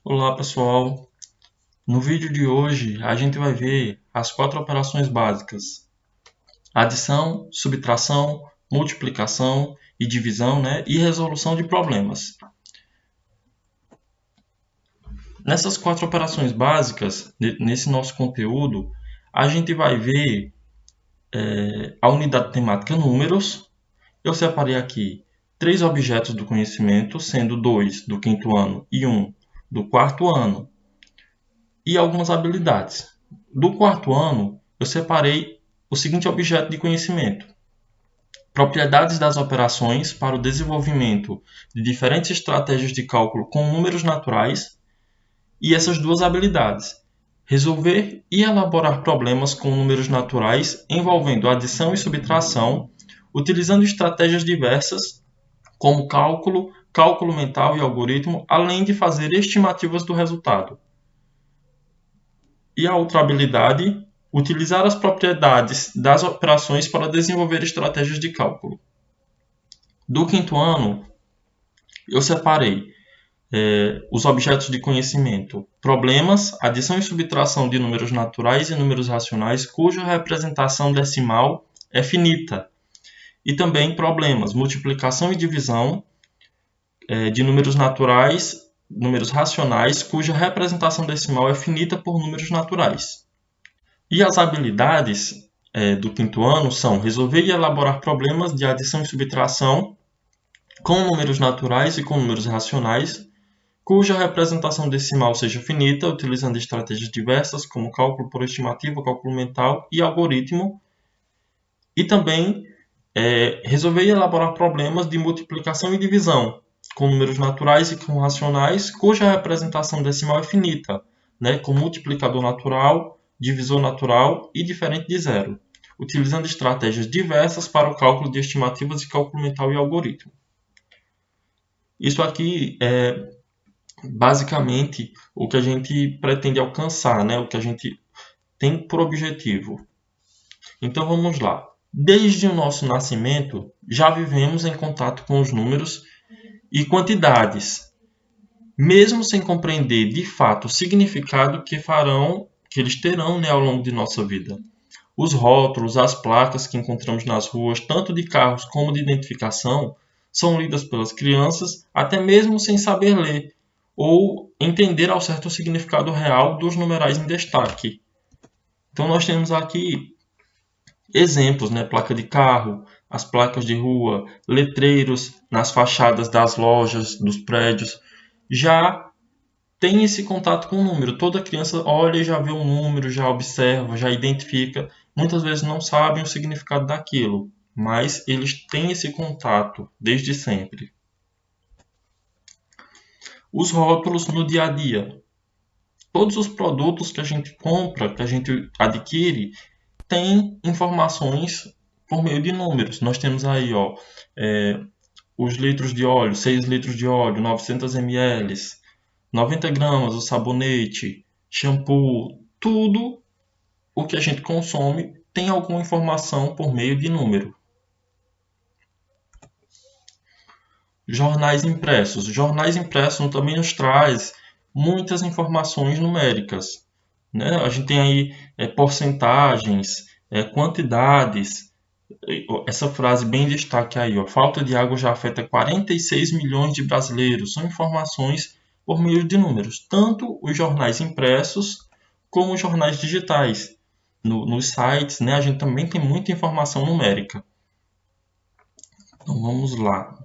Olá pessoal, no vídeo de hoje a gente vai ver as 4 operações básicas: adição, subtração, multiplicação e divisão, e resolução de problemas. Nessas 4 operações básicas, nesse nosso conteúdo, a gente vai ver a unidade temática números. Eu separei aqui 3 objetos do conhecimento, sendo 2 do quinto ano e 1 do quarto ano, e algumas habilidades. Do quarto ano, eu separei o seguinte objeto de conhecimento: propriedades das operações para o desenvolvimento de diferentes estratégias de cálculo com números naturais, e essas duas habilidades: resolver e elaborar problemas com números naturais envolvendo adição e subtração, utilizando estratégias diversas como cálculo, cálculo mental e algoritmo, além de fazer estimativas do resultado. E a outra habilidade: utilizar as propriedades das operações para desenvolver estratégias de cálculo. Do quinto ano, eu separei os objetos de conhecimento: problemas, adição e subtração de números naturais e números racionais cuja representação decimal é finita. E também problemas: multiplicação e divisão de números naturais, números racionais, cuja representação decimal é finita por números naturais. E as habilidades do quinto ano são resolver e elaborar problemas de adição e subtração com números naturais e com números racionais, cuja representação decimal seja finita, utilizando estratégias diversas como cálculo por estimativa, cálculo mental e algoritmo. E também resolver e elaborar problemas de multiplicação e divisão com números naturais e com racionais, cuja representação decimal é finita, com multiplicador natural, divisor natural e diferente de zero, utilizando estratégias diversas para o cálculo de estimativas de cálculo mental e algoritmo. Isso aqui é basicamente o que a gente pretende alcançar, o que a gente tem por objetivo. Então vamos lá. Desde o nosso nascimento, já vivemos em contato com os números e quantidades, mesmo sem compreender de fato o significado que eles terão ao longo de nossa vida. Os rótulos, as placas que encontramos nas ruas, tanto de carros como de identificação, são lidas pelas crianças até mesmo sem saber ler ou entender ao certo o significado real dos numerais em destaque. Então nós temos aqui exemplos, placa de carro, as placas de rua, letreiros nas fachadas das lojas, dos prédios. Já tem esse contato com o número. Toda criança olha e já vê um número, já observa, já identifica. Muitas vezes não sabem o significado daquilo, mas eles têm esse contato desde sempre. Os rótulos no dia a dia. Todos os produtos que a gente compra, que a gente adquire, têm informações por meio de números. Nós temos aí os litros de óleo, 6 litros de óleo, 900 ml, 90 gramas, o sabonete, shampoo, tudo o que a gente consome tem alguma informação por meio de número. Jornais impressos. Jornais impressos também nos traz muitas informações numéricas. A gente tem aí porcentagens, quantidades. Essa frase bem em destaque aí, falta de água já afeta 46 milhões de brasileiros. São informações por meio de números, tanto os jornais impressos como os jornais digitais. Nos sites, a gente também tem muita informação numérica. Então vamos lá.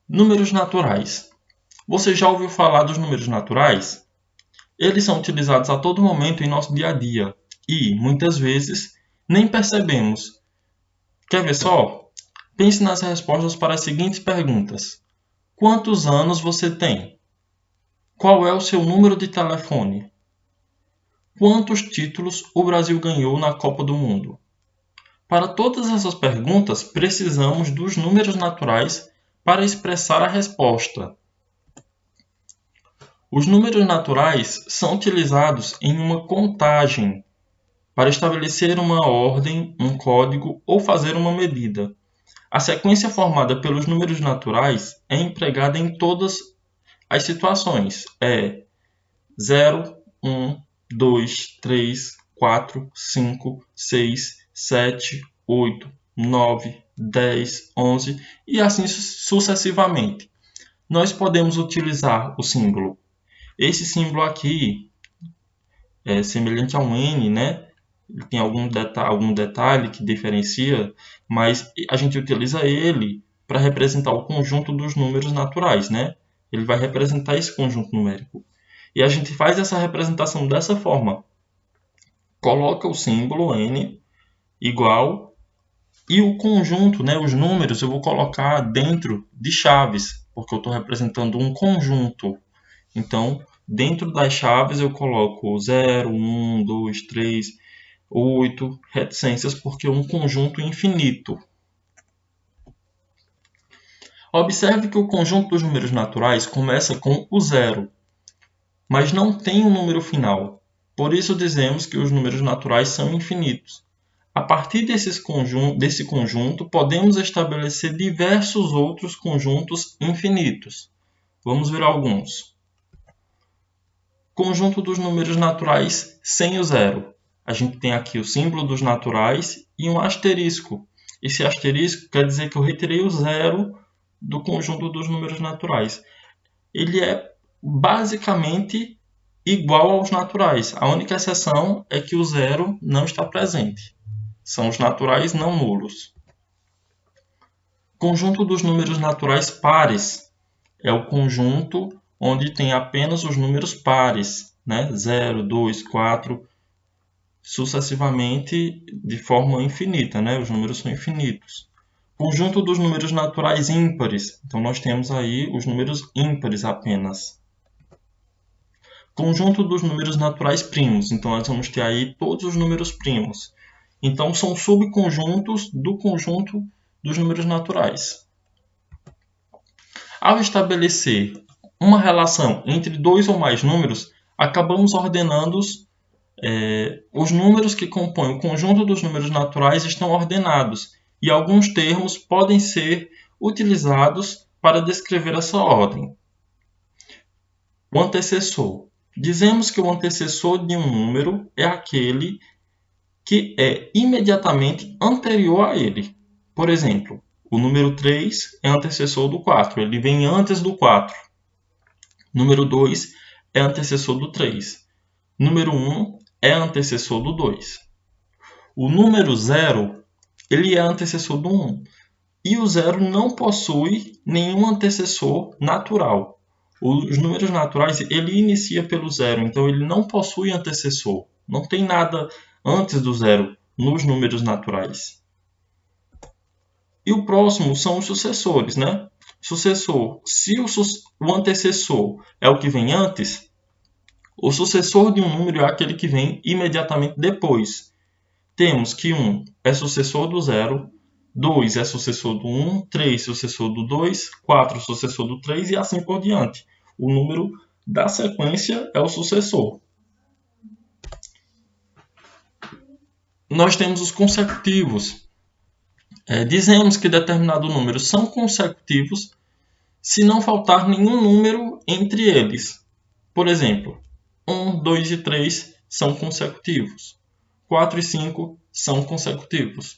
Números naturais. Você já ouviu falar dos números naturais? Eles são utilizados a todo momento em nosso dia a dia e, muitas vezes, nem percebemos. Quer ver só? Pense nas respostas para as seguintes perguntas: quantos anos você tem? Qual é o seu número de telefone? Quantos títulos o Brasil ganhou na Copa do Mundo? Para todas essas perguntas, precisamos dos números naturais para expressar a resposta. Os números naturais são utilizados em uma contagem para estabelecer uma ordem, um código ou fazer uma medida. A sequência formada pelos números naturais é empregada em todas as situações. É 0, 1, 2, 3, 4, 5, 6, 7, 8, 9, 10, 11 e assim sucessivamente. Nós podemos utilizar o símbolo. Esse símbolo aqui é semelhante a um N, né? Ele tem algum detalhe que diferencia, mas a gente utiliza ele para representar o conjunto dos números naturais, né? Ele vai representar esse conjunto numérico. E a gente faz essa representação dessa forma. Coloca o símbolo N igual e o conjunto, né, os números, eu vou colocar dentro de chaves, porque eu estou representando um conjunto. Então, dentro das chaves eu coloco 0, 1, 2, 3, 8 reticências, porque é um conjunto infinito. Observe que o conjunto dos números naturais começa com o zero, mas não tem um número final. Por isso dizemos que os números naturais são infinitos. A partir desse conjunto, podemos estabelecer diversos outros conjuntos infinitos. Vamos ver alguns. Conjunto dos números naturais sem o zero. A gente tem aqui o símbolo dos naturais e um asterisco. Esse asterisco quer dizer que eu retirei o zero do conjunto dos números naturais. Ele é basicamente igual aos naturais. A única exceção é que o zero não está presente. São os naturais não nulos. Conjunto dos números naturais pares é o conjunto onde tem apenas os números pares, né? 0, 2, 4, sucessivamente de forma infinita, né? Os números são infinitos. Conjunto dos números naturais ímpares. Então, nós temos aí os números ímpares apenas. Conjunto dos números naturais primos. Então, nós vamos ter aí todos os números primos. Então, são subconjuntos do conjunto dos números naturais. Ao estabelecer uma relação entre dois ou mais números, acabamos ordenando os números que compõem o conjunto dos números naturais estão ordenados, e alguns termos podem ser utilizados para descrever essa ordem. O antecessor. Dizemos que o antecessor de um número é aquele que é imediatamente anterior a ele. Por exemplo, o número 3 é antecessor do 4, ele vem antes do 4. Número 2 é antecessor do 3. Número 1 é antecessor do 2. O número 0, ele é antecessor do 1. E o 0 não possui nenhum antecessor natural. Os números naturais, ele inicia pelo 0, então ele não possui antecessor. Não tem nada antes do 0 nos números naturais. E o próximo são os sucessores, né? Sucessor. Se o antecessor é o que vem antes, o sucessor de um número é aquele que vem imediatamente depois. Temos que 1 é sucessor do 0, 2 é sucessor do 1, 3 sucessor do 2, 4 sucessor do 3 e assim por diante. O número da sequência é o sucessor. Nós temos os consecutivos. Dizemos que determinado número são consecutivos se não faltar nenhum número entre eles. Por exemplo, 1, 2 e 3 são consecutivos. 4 e 5 são consecutivos.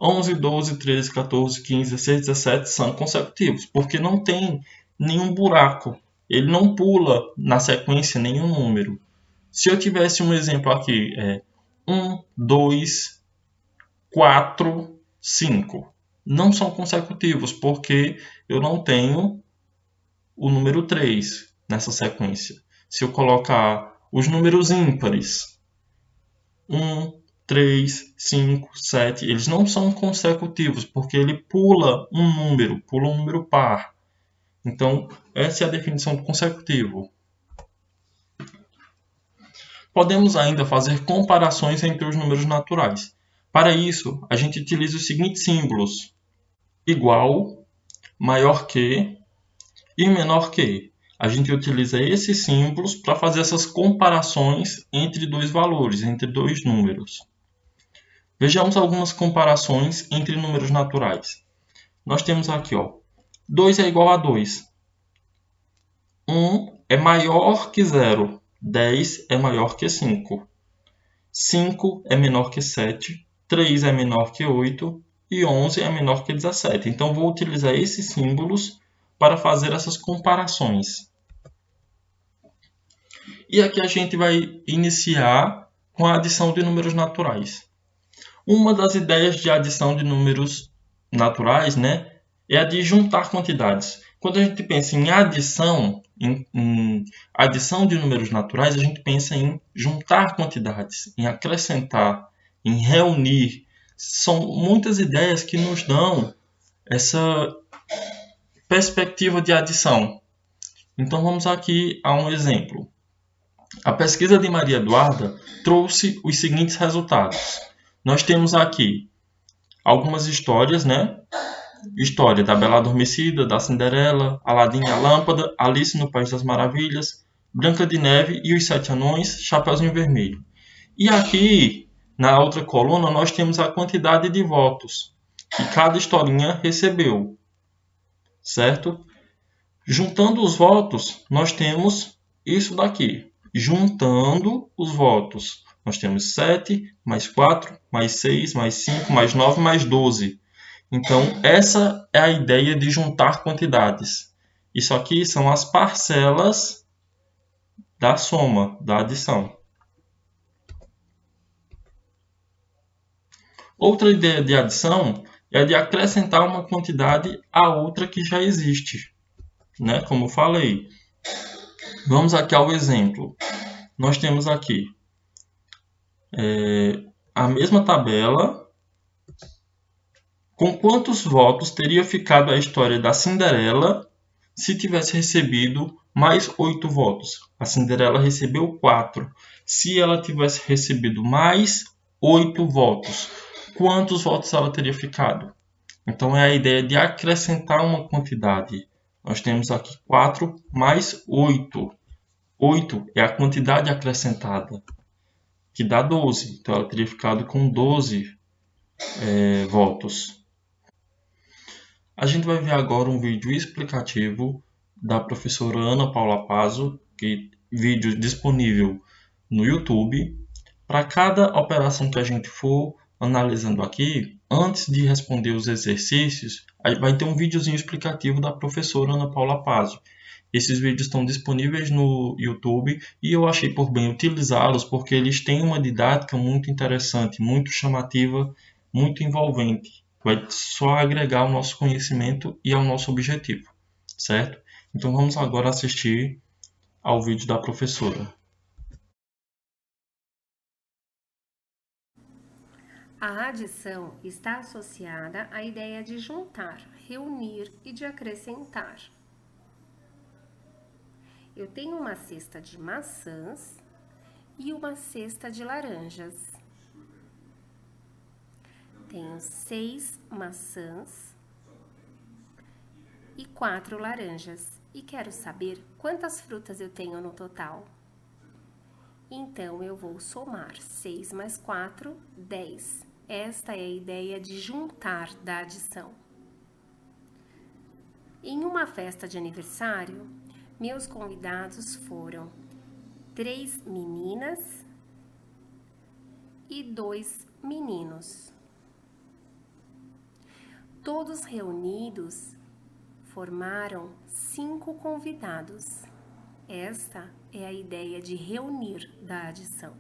11, 12, 13, 14, 15, 16, 17 são consecutivos, porque não tem nenhum buraco. Ele não pula na sequência nenhum número. Se eu tivesse um exemplo aqui, 1, 2, 4, 5. Não são consecutivos, porque eu não tenho o número 3 nessa sequência. Se eu colocar os números ímpares, 1, 3, 5, 7, eles não são consecutivos, porque ele pula um número par. Então, essa é a definição do consecutivo. Podemos ainda fazer comparações entre os números naturais. Para isso, a gente utiliza os seguintes símbolos: igual, maior que e menor que. A gente utiliza esses símbolos para fazer essas comparações entre dois valores, entre dois números. Vejamos algumas comparações entre números naturais. Nós temos aqui, ó, 2 é igual a 2. 1 é maior que 0. 10 é maior que 5. 5 é menor que 7. 3 é menor que 8. E 11 é menor que 17. Então, vou utilizar esses símbolos para fazer essas comparações. E aqui a gente vai iniciar com a adição de números naturais. Uma das ideias de adição de números naturais, né, é a de juntar quantidades. Quando a gente pensa em adição, em adição de números naturais, a gente pensa em juntar quantidades, em acrescentar, em reunir. São muitas ideias que nos dão essa perspectiva de adição. Então vamos aqui a um exemplo. A pesquisa de Maria Eduarda trouxe os seguintes resultados. Nós temos aqui algumas histórias, né? História da Bela Adormecida, da Cinderela, Aladim e a Lâmpada, Alice no País das Maravilhas, Branca de Neve e os Sete Anões, Chapeuzinho Vermelho. E aqui, na outra coluna, nós temos a quantidade de votos que cada historinha recebeu, certo? Juntando os votos, nós temos isso daqui. Juntando os votos, nós temos 7, mais 4, mais 6, mais 5, mais 9, mais 12. Então, essa é a ideia de juntar quantidades. Isso aqui são as parcelas da soma, da adição. Outra ideia de adição é de acrescentar uma quantidade a outra que já existe, né? Como eu falei. Vamos aqui ao exemplo. Nós temos aqui a mesma tabela. Com quantos votos teria ficado a história da Cinderela se tivesse recebido mais 8 votos? A Cinderela recebeu 4. Se ela tivesse recebido mais 8 votos, quantos votos ela teria ficado? Então, é a ideia de acrescentar uma quantidade. Nós temos aqui 4 mais 8. 8 é a quantidade acrescentada, que dá 12. Então, ela teria ficado com 12 votos. A gente vai ver agora um vídeo explicativo da professora Ana Paula Pazzo, vídeo disponível no YouTube. Para cada operação que a gente for analisando aqui, antes de responder os exercícios, vai ter um videozinho explicativo da professora Ana Paula Pazzo. Esses vídeos estão disponíveis no YouTube e eu achei por bem utilizá-los porque eles têm uma didática muito interessante, muito chamativa, muito envolvente. Vai só agregar ao nosso conhecimento e ao nosso objetivo, certo? Então vamos agora assistir ao vídeo da professora. A adição está associada à ideia de juntar, reunir e de acrescentar. Eu tenho uma cesta de maçãs e uma cesta de laranjas. Tenho 6 maçãs e 4 laranjas e quero saber quantas frutas eu tenho no total. Então, eu vou somar 6 mais 4, 10. Esta é a ideia de juntar da adição. Em uma festa de aniversário, meus convidados foram 3 meninas e 2 meninos. Todos reunidos formaram 5 convidados. Esta é a ideia de reunir da adição.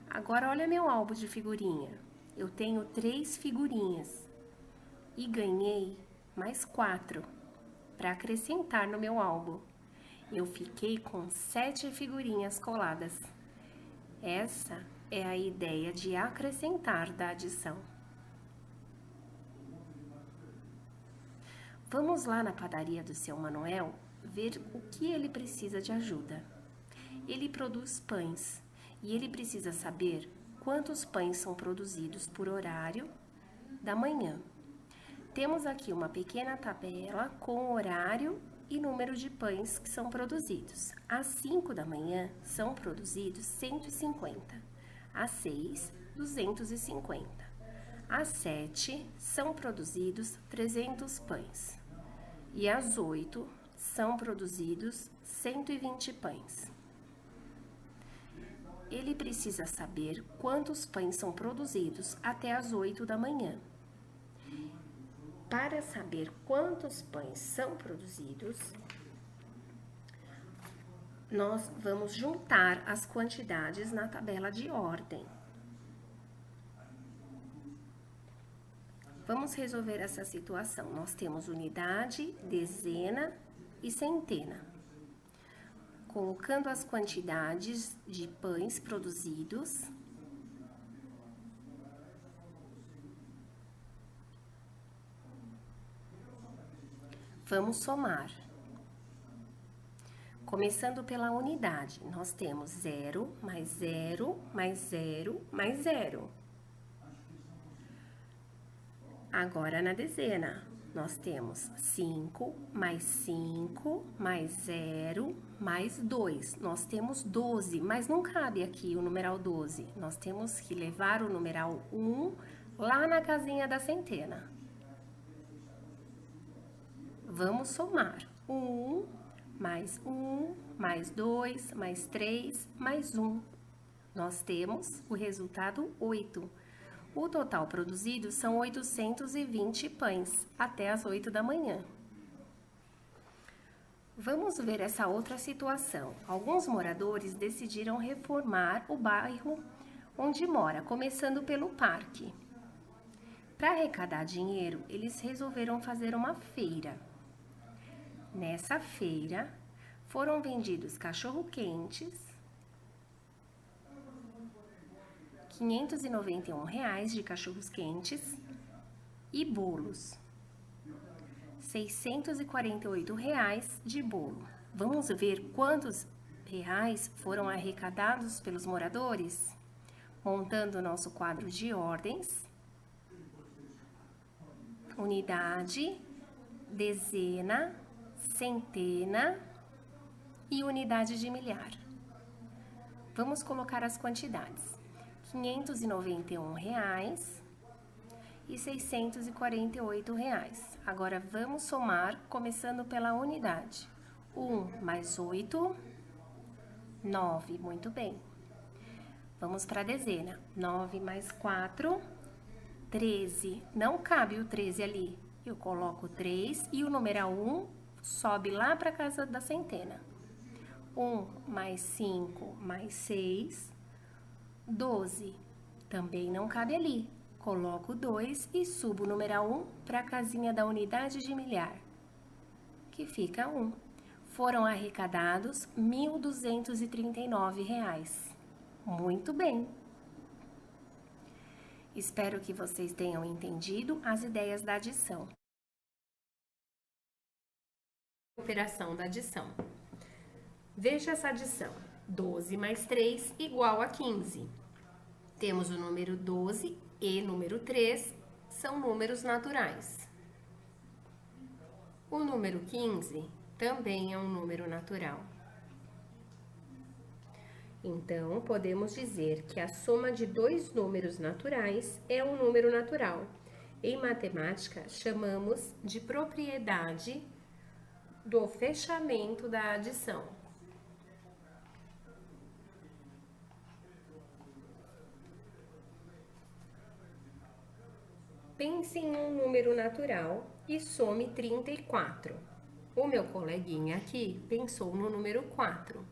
Agora olha meu álbum de figurinha. Eu tenho 3 figurinhas e ganhei mais 4 para acrescentar no meu álbum. Eu fiquei com 7 figurinhas coladas. Essa é a ideia de acrescentar da adição. Vamos lá na padaria do seu Manuel ver o que ele precisa de ajuda. Ele produz pães e ele precisa saber quantos pães são produzidos por horário da manhã. Temos aqui uma pequena tabela com horário e número de pães que são produzidos. Às 5 da manhã são produzidos 150, às 6, 250. Às 7 são produzidos 300 pães e às 8 são produzidos 120 pães. Ele precisa saber quantos pães são produzidos até às 8 da manhã. Para saber quantos pães são produzidos, nós vamos juntar as quantidades na tabela de ordem. Vamos resolver essa situação. Nós temos unidade, dezena e centena. Colocando as quantidades de pães produzidos, vamos somar. Começando pela unidade, nós temos 0 mais 0 mais 0 mais 0. Agora, na dezena, nós temos 5 mais 5 mais 0 mais 2. Nós temos 12, mas não cabe aqui o numeral 12. Nós temos que levar o numeral 1 lá na casinha da centena. Vamos somar. 1 mais 1 mais 2 mais 3 mais 1. Nós temos o resultado 8. O total produzido são 820 pães, até as 8 da manhã. Vamos ver essa outra situação. Alguns moradores decidiram reformar o bairro onde mora, começando pelo parque. Para arrecadar dinheiro, eles resolveram fazer uma feira. Nessa feira, foram vendidos cachorro-quentes, R$ 591 de cachorros-quentes e bolos, R$ 648 de bolo. Vamos ver quantos reais foram arrecadados pelos moradores? Montando o nosso quadro de ordens, unidade, dezena, centena e unidade de milhar. Vamos colocar as quantidades. R$ 591 e R$ 648. Agora, vamos somar, começando pela unidade. 1 mais 8, 9. Muito bem. Vamos para a dezena. 9 mais 4, 13. Não cabe o 13 ali. Eu coloco 3 e o numeral 1 sobe lá para a casa da centena. 1 mais 5 mais 6, 12. Também não cabe ali. Coloco 2 e subo o numeral 1 para a casinha da unidade de milhar, que fica 1. Foram arrecadados R$ 1.239. Muito bem. Espero que vocês tenham entendido as ideias da adição. Operação da adição. Veja essa adição. 12 mais 3 igual a 15. Temos o número 12 e número 3, são números naturais. O número 15 também é um número natural. Então, podemos dizer que a soma de dois números naturais é um número natural. Em matemática, chamamos de propriedade do fechamento da adição. Pense em um número natural e some 34. O meu coleguinha aqui pensou no número 4.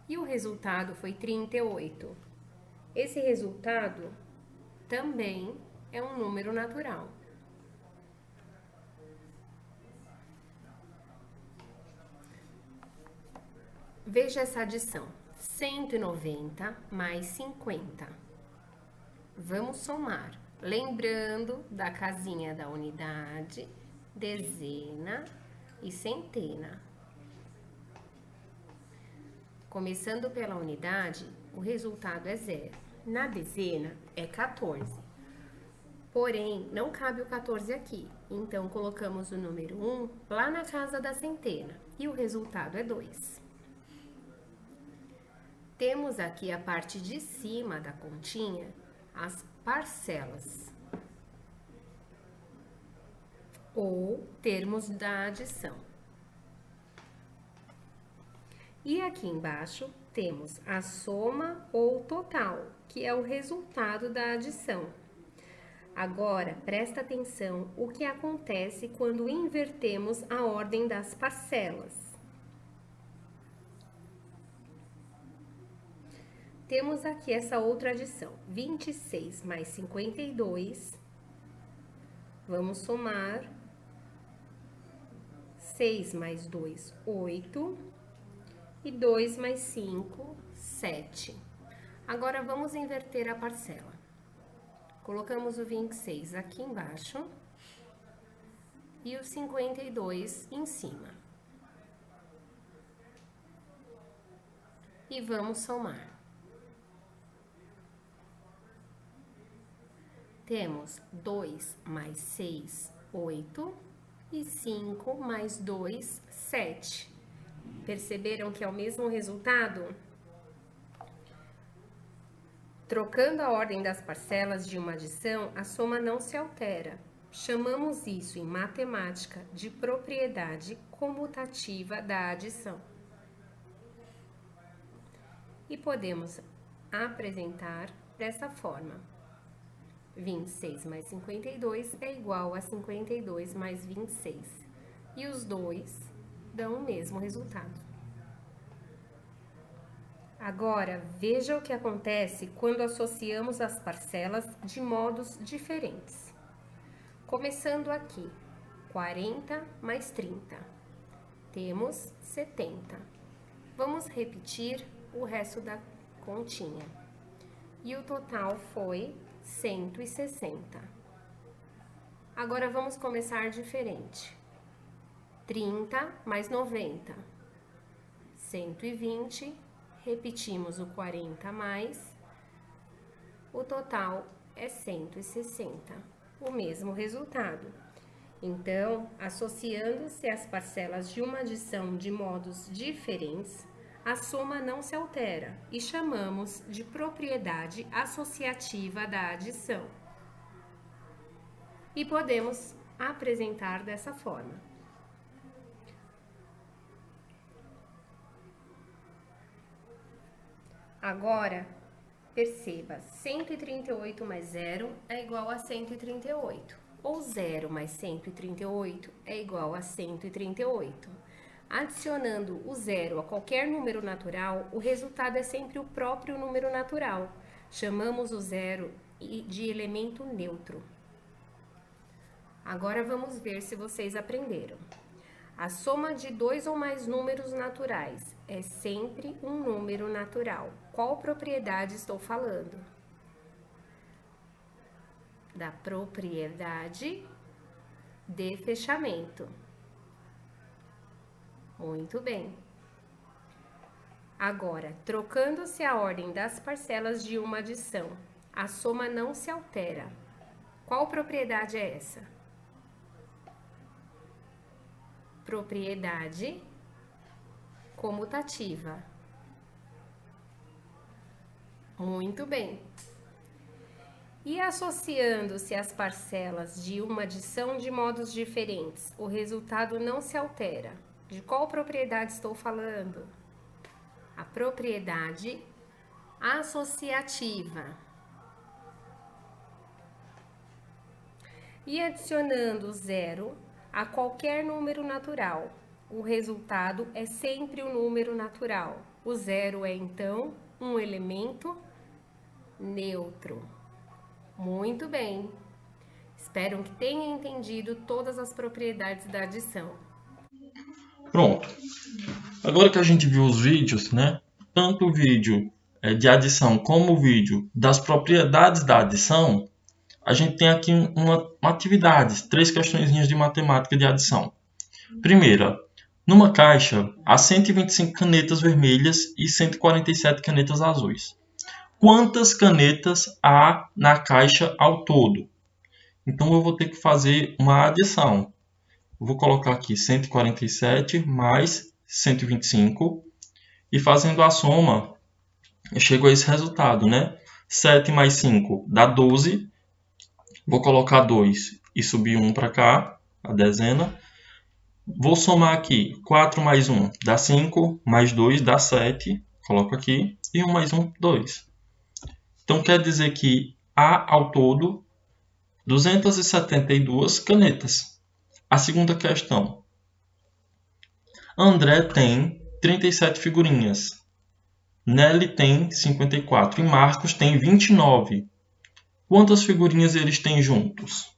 E o resultado foi 38. Esse resultado também é um número natural. Veja essa adição. 190 mais 50. Vamos somar. Lembrando da casinha da unidade, dezena e centena. Começando pela unidade, o resultado é 0. Na dezena, é 14. Porém, não cabe o 14 aqui. Então, colocamos o número 1 lá na casa da centena. E o resultado é 2. Temos aqui a parte de cima da continha, as parcelas. ou termos da adição. E aqui embaixo temos a soma ou total, que é o resultado da adição. Agora, presta atenção o que acontece quando invertemos a ordem das parcelas. Temos aqui essa outra adição, 26 mais 52, vamos somar, 6 mais 2, 8, e 2 mais 5, 7. Agora, vamos inverter a parcela. Colocamos o 26 aqui embaixo e o 52 em cima. E vamos somar. Temos 2 mais 6, 8 e 5 mais 2, 7. Perceberam que é o mesmo resultado? Trocando a ordem das parcelas de uma adição, a soma não se altera. Chamamos isso em matemática de propriedade comutativa da adição. E podemos apresentar dessa forma. 26 mais 52 é igual a 52 mais 26. E os dois dão o mesmo resultado. Agora, veja o que acontece quando associamos as parcelas de modos diferentes. Começando aqui, 40 mais 30. Temos 70. Vamos repetir o resto da continha. E o total foi 160. Agora, vamos começar diferente. 30 mais 90, 120, repetimos o 40 mais, o total é 160, o mesmo resultado. Então, associando-se as parcelas de uma adição de modos diferentes, a soma não se altera e chamamos de propriedade associativa da adição. E podemos apresentar dessa forma. Agora, perceba, 138 mais 0 é igual a 138, ou 0 mais 138 é igual a 138. Adicionando o zero a qualquer número natural, o resultado é sempre o próprio número natural. Chamamos o zero de elemento neutro. Agora vamos ver se vocês aprenderam. A soma de dois ou mais números naturais é sempre um número natural. Qual propriedade estou falando? Da propriedade de fechamento. Muito bem. Agora, trocando-se a ordem das parcelas de uma adição, a soma não se altera. Qual propriedade é essa? Propriedade comutativa. Muito bem. E associando-se as parcelas de uma adição de modos diferentes, o resultado não se altera. De qual propriedade estou falando? A propriedade associativa. E adicionando zero a qualquer número natural, o resultado é sempre o número natural. O zero é, então, um elemento neutro. Muito bem. Espero que tenha entendido todas as propriedades da adição. Pronto. Agora que a gente viu os vídeos, né? Tanto o vídeo de adição como o vídeo das propriedades da adição, a gente tem aqui uma atividade, 3 questõezinhas de matemática de adição. Primeira, numa caixa há 125 canetas vermelhas e 147 canetas azuis. Quantas canetas há na caixa ao todo? Então eu vou ter que fazer uma adição. Eu vou colocar aqui 147 mais 125 e fazendo a soma, eu chego a esse resultado, né? 7 mais 5 dá 12. Vou colocar 2 e subir 1 para cá. a dezena. Vou somar aqui 4 mais 1 dá 5, mais 2 dá 7, coloco aqui, e 1 mais 1, 2. Então quer dizer que há ao todo 272 canetas. A segunda questão. André tem 37 figurinhas. Nelly tem 54 e Marcos tem 29. Quantas figurinhas eles têm juntos?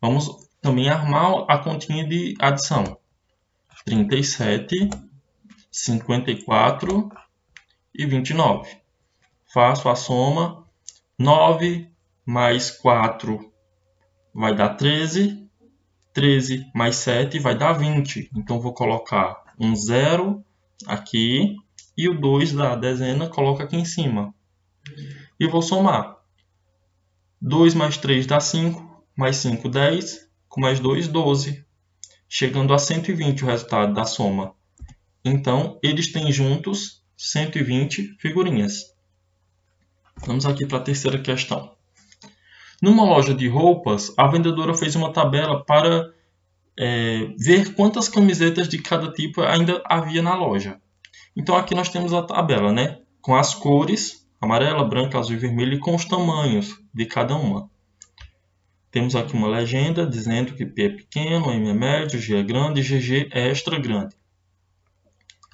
Vamos também armar a continha de adição. 37, 54 e 29. Faço a soma. 9 mais 4 vai dar 13. 13 mais 7 vai dar 20. Então, vou colocar um 0 aqui e o 2 da dezena coloco aqui em cima. E vou somar. 2 mais 3 dá 5, mais 5, 10, com mais 2, 12. Chegando a 120 o resultado da soma. Então, eles têm juntos 120 figurinhas. Vamos aqui para a terceira questão. Numa loja de roupas, a vendedora fez uma tabela para ver quantas camisetas de cada tipo ainda havia na loja. Então, aqui nós temos a tabela, né? Com as cores, amarela, branca, azul e vermelho, e com os tamanhos de cada uma. Temos aqui uma legenda dizendo que P é pequeno, M é médio, G é grande e GG é extra grande.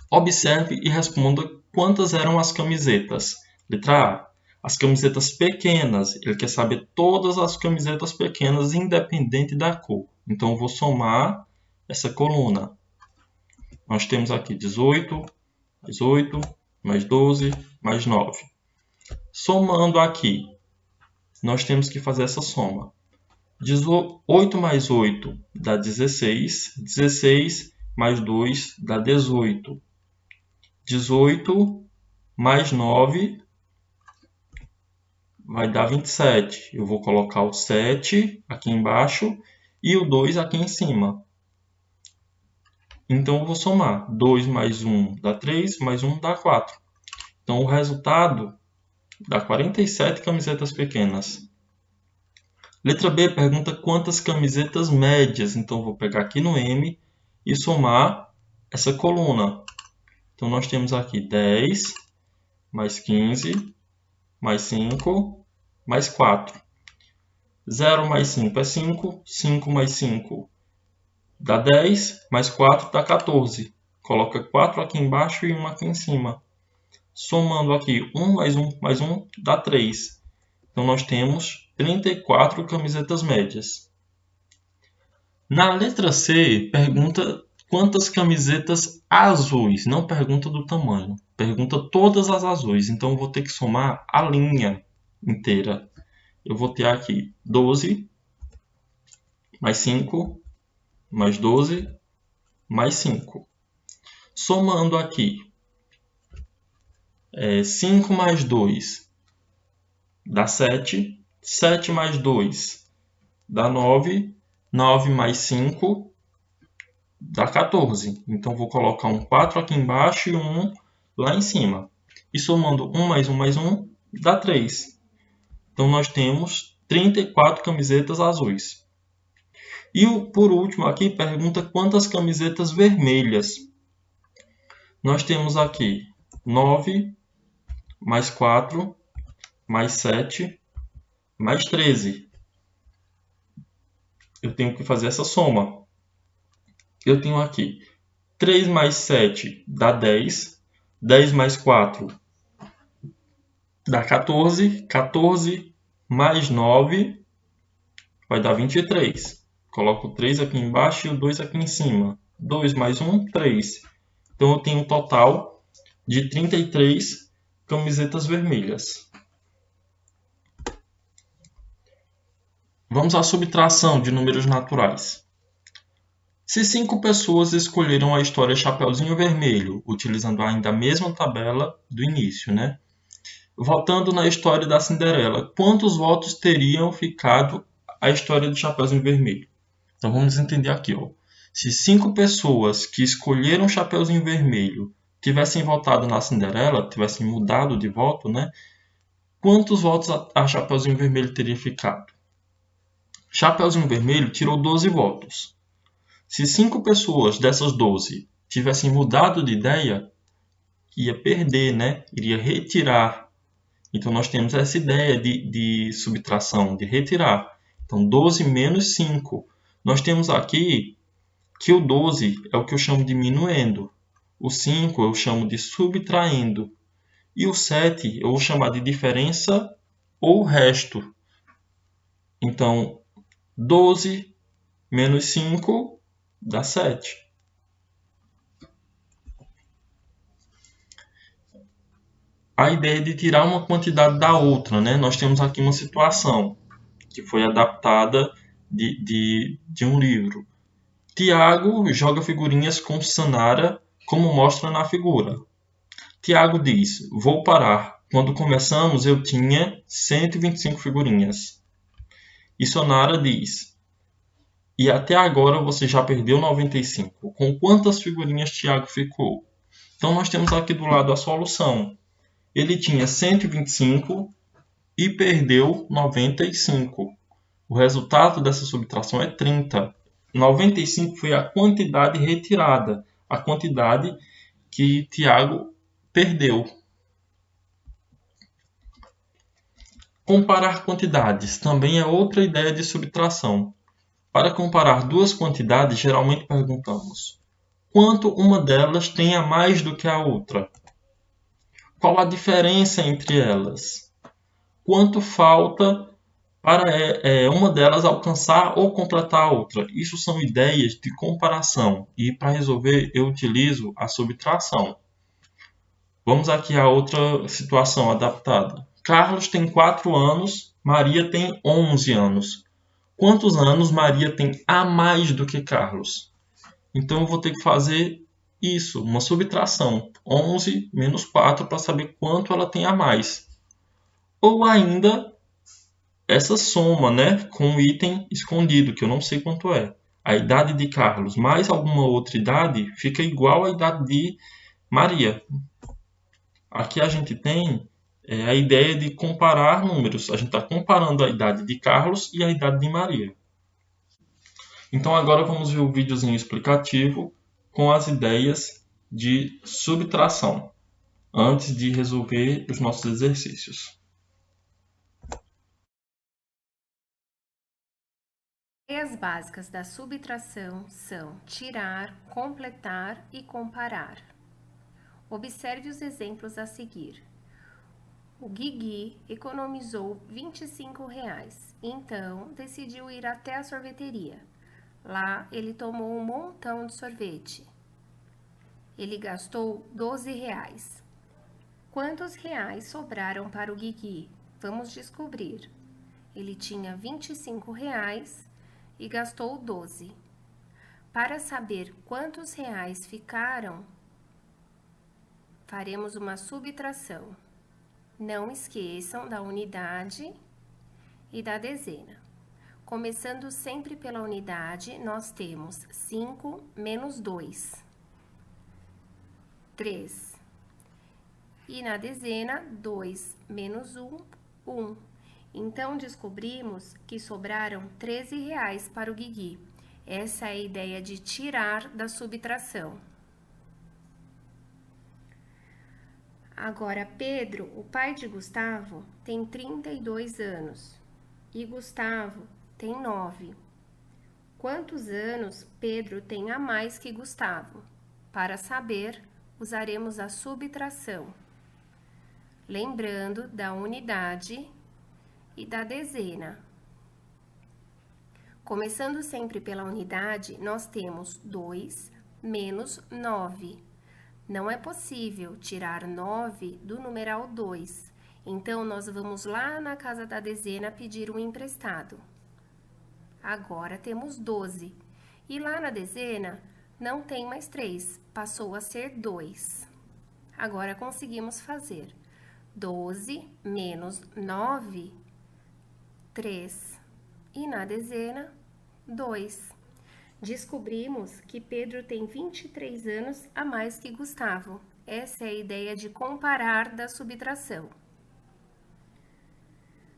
Observe e responda quantas eram as camisetas. Letra A. As camisetas pequenas. Ele quer saber todas as camisetas pequenas, independente da cor. Então, eu vou somar essa coluna. Nós temos aqui 18, mais 8, mais 12, mais 9. Somando aqui, nós temos que fazer essa soma. 8 mais 8 dá 16. 16 mais 2 dá 18. 18 mais 9 vai dar 27. Eu vou colocar o 7 aqui embaixo e o 2 aqui em cima. Então, eu vou somar. 2 mais 1 dá 3, mais 1 dá 4. Então, o resultado dá 47 camisetas pequenas. Letra B pergunta quantas camisetas médias. Então, eu vou pegar aqui no M e somar essa coluna. Então, nós temos aqui 10, mais 15, mais 5, mais 4. 0 mais 5 é 5. 5 mais 5 dá 10, mais 4 dá 14. Coloca 4 aqui embaixo e 1 aqui em cima. Somando aqui 1 mais 1 mais 1 dá 3. Então, nós temos 34 camisetas médias. Na letra C, pergunta quantas camisetas azuis. Não pergunta do tamanho. Pergunta todas as azuis. Então, eu vou ter que somar a linha inteira. Eu vou ter aqui 12, mais 5, mais 12, mais 5. Somando aqui, 5 mais 2 dá 7. 7 mais 2 dá 9. 9 mais 5 dá 14. Então, vou colocar um 4 aqui embaixo e um 1 lá em cima. E somando 1 mais 1 mais 1 dá 3. Então, nós temos 34 camisetas azuis. E por último aqui, pergunta quantas camisetas vermelhas. Nós temos aqui 9, mais 4, mais 7, mais 13. Eu tenho que fazer essa soma. Eu tenho aqui 3 mais 7 dá 10. 10 mais 4 dá 14. 14 mais 9 vai dar 23. Coloco o 3 aqui embaixo e o 2 aqui em cima. 2 mais 1, 3. Então, eu tenho um total de 33 camisetas vermelhas. Vamos à subtração de números naturais. Se 5 pessoas escolheram a história Chapeuzinho Vermelho, utilizando ainda a mesma tabela do início, né? Votando na história da Cinderela, quantos votos teriam ficado a história do Chapeuzinho Vermelho? Então, vamos entender aqui, ó. Se 5 pessoas que escolheram Chapeuzinho Vermelho tivessem votado na Cinderela, tivessem mudado de voto, né? Quantos votos a Chapeuzinho Vermelho teria ficado? Chapeuzinho Vermelho tirou 12 votos. Se 5 pessoas dessas 12 tivessem mudado de ideia, ia perder, né? Iria retirar. Então, nós temos essa ideia de subtração, de retirar. Então, 12 menos 5. Nós temos aqui que o 12 é o que eu chamo de diminuindo. O 5 eu chamo de subtraindo. E o 7 eu vou chamar de diferença ou resto. Então, 12 menos 5 dá 7. A ideia de tirar uma quantidade da outra, né? Nós temos aqui uma situação que foi adaptada de um livro. Tiago joga figurinhas com Sanara, como mostra na figura. Tiago diz: vou parar. Quando começamos eu tinha 125 figurinhas. E Sanara diz: e até agora você já perdeu 95. Com quantas figurinhas Tiago ficou? Então nós temos aqui do lado a solução. Ele tinha 125 e perdeu 95. O resultado dessa subtração é 30. 95 foi a quantidade retirada, a quantidade que Tiago perdeu. Comparar quantidades também é outra ideia de subtração. Para comparar duas quantidades, geralmente perguntamos: quanto uma delas tem a mais do que a outra? Qual a diferença entre elas? Quanto falta para uma delas alcançar ou completar a outra? Isso são ideias de comparação e para resolver eu utilizo a subtração. Vamos aqui a outra situação adaptada. Carlos tem 4 anos, Maria tem 11 anos. Quantos anos Maria tem a mais do que Carlos? Então eu vou ter que fazer isso, uma subtração. 11 menos 4 para saber quanto ela tem a mais. Ou ainda essa soma, né, com um item escondido, que eu não sei quanto é. A idade de Carlos mais alguma outra idade fica igual à idade de Maria. Aqui a gente tem a ideia de comparar números. A gente está comparando a idade de Carlos e a idade de Maria. Então agora vamos ver o videozinho explicativo com as ideias de subtração, antes de resolver os nossos exercícios. Ideias básicas da subtração são tirar, completar e comparar. Observe os exemplos a seguir. O Guigui economizou R$ 25, então decidiu ir até a sorveteria. Lá ele tomou um montão de sorvete. Ele gastou R$ 12. Quantos reais sobraram para o Guigui? Vamos descobrir. Ele tinha R$ 25 e gastou 12. Para saber quantos reais ficaram, faremos uma subtração. Não esqueçam da unidade e da dezena. Começando sempre pela unidade, nós temos 5 menos 2, 3. E na dezena, 2 menos 1, 1. Então, descobrimos que sobraram R$ 13 para o Guigui. Essa é a ideia de tirar da subtração. Agora, Pedro, o pai de Gustavo, tem 32 anos e Gustavo tem 9. Quantos anos Pedro tem a mais que Gustavo? Para saber, usaremos a subtração. Lembrando da unidade e da dezena. Começando sempre pela unidade, nós temos 2 menos 9. Não é possível tirar 9 do numeral 2. Então, nós vamos lá na casa da dezena pedir um emprestado. Agora temos 12. E lá na dezena, não tem mais 3, passou a ser 2. Agora conseguimos fazer 12 menos 9, 3. E na dezena, 2. Descobrimos que Pedro tem 23 anos a mais que Gustavo. Essa é a ideia de comparar da subtração.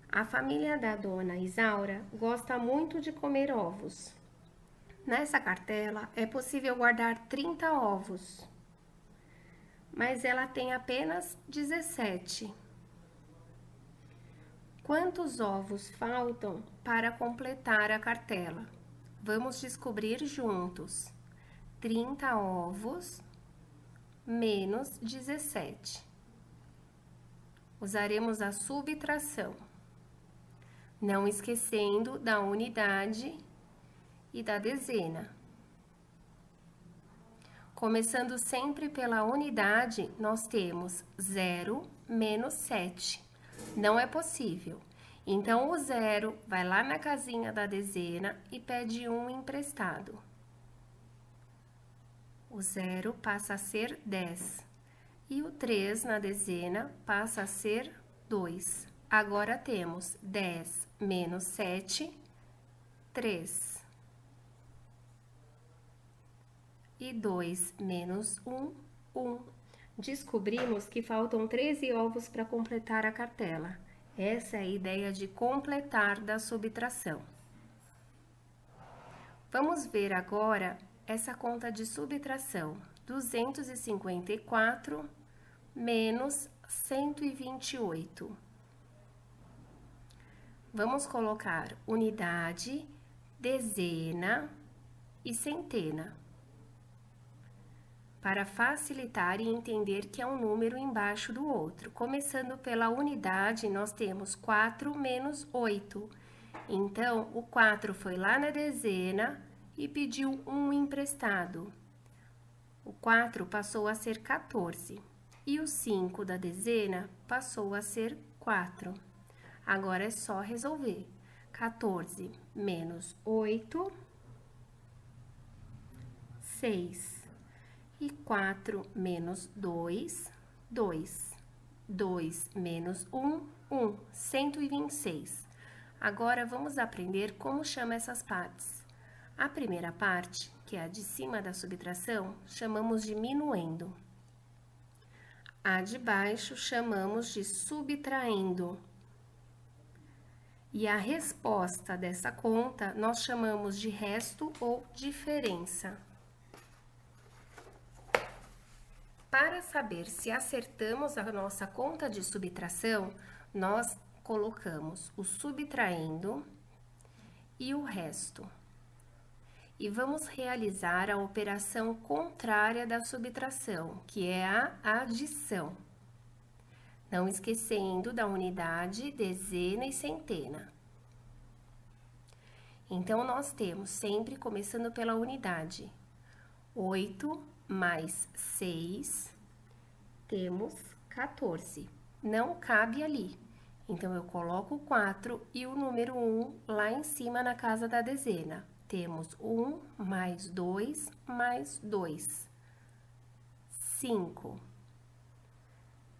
A família da dona Isaura gosta muito de comer ovos. Nessa cartela é possível guardar 30 ovos, mas ela tem apenas 17. Quantos ovos faltam para completar a cartela? Vamos descobrir juntos. 30 ovos menos 17. Usaremos a subtração, não esquecendo da unidade e da dezena. Começando sempre pela unidade, nós temos 0 menos 7. Não é possível. Então, o 0 vai lá na casinha da dezena e pede 1 emprestado. O 0 passa a ser 10. E o 3 na dezena passa a ser 2. Agora temos 10 menos 7, 3. E 2 menos 1, 1. Descobrimos que faltam 13 ovos para completar a cartela. Essa é a ideia de completar da subtração. Vamos ver agora essa conta de subtração. 254 menos 128. Vamos colocar unidade, dezena e centena, para facilitar e entender que é um número embaixo do outro. Começando pela unidade, nós temos 4 menos 8. Então, o 4 foi lá na dezena e pediu 1 emprestado. O 4 passou a ser 14. E o 5 da dezena passou a ser 4. Agora é só resolver. 14 menos 8, 6. E 4 menos 2, 2. 2 menos 1, 1. 126. Agora, vamos aprender como chama essas partes. A primeira parte, que é a de cima da subtração, chamamos de minuendo. A de baixo, chamamos de subtraindo. E a resposta dessa conta, nós chamamos de resto ou diferença. Para saber se acertamos a nossa conta de subtração, nós colocamos o subtraindo e o resto. E vamos realizar a operação contrária da subtração, que é a adição. Não esquecendo da unidade, dezena e centena. Então, nós temos sempre começando pela unidade. 8 mais 6, temos 14. Não cabe ali. Então, eu coloco o 4 e o número 1 lá em cima na casa da dezena. Temos 1 mais 2 mais 2, 5.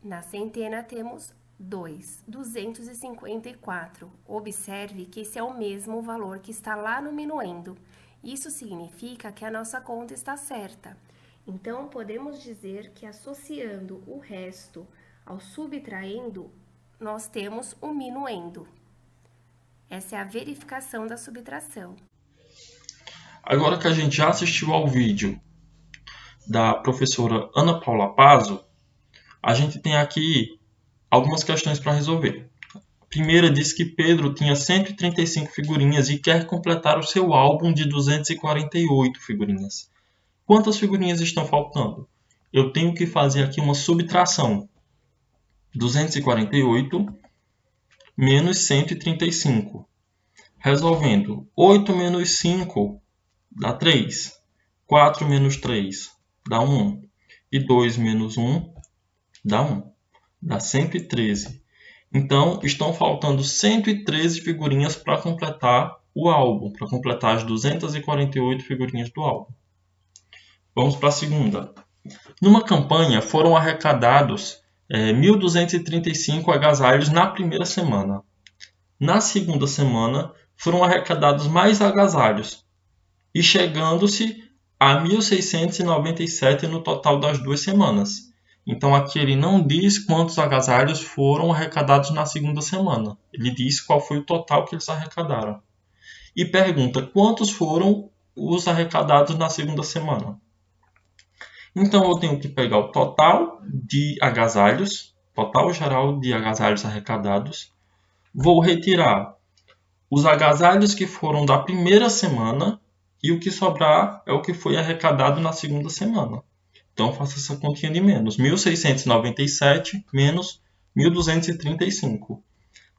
Na centena, temos 2, 254. Observe que esse é o mesmo valor que está lá no minuendo. Isso significa que a nossa conta está certa. Então, podemos dizer que associando o resto ao subtraindo, nós temos o minuendo. Essa é a verificação da subtração. Agora que a gente já assistiu ao vídeo da professora Ana Paula Pazzo, a gente tem aqui algumas questões para resolver. A primeira diz que Pedro tinha 135 figurinhas e quer completar o seu álbum de 248 figurinhas. Quantas figurinhas estão faltando? Eu tenho que fazer aqui uma subtração. 248 menos 135. Resolvendo, 8 menos 5 dá 3. 4 menos 3 dá 1. E 2 menos 1 dá 1. Dá 113. Então, estão faltando 113 figurinhas para completar o álbum, para completar as 248 figurinhas do álbum. Vamos para a segunda. Numa campanha, foram arrecadados 1.235 agasalhos na primeira semana. Na segunda semana, foram arrecadados mais agasalhos, e chegando-se a 1.697 no total das 2 semanas. Então, aqui ele não diz quantos agasalhos foram arrecadados na segunda semana. Ele diz qual foi o total que eles arrecadaram. E pergunta quantos foram os arrecadados na segunda semana. Então, eu tenho que pegar o total de agasalhos, total geral de agasalhos arrecadados. Vou retirar os agasalhos que foram da primeira semana e o que sobrar é o que foi arrecadado na segunda semana. Então, faço essa continha de menos. 1.697 menos 1.235.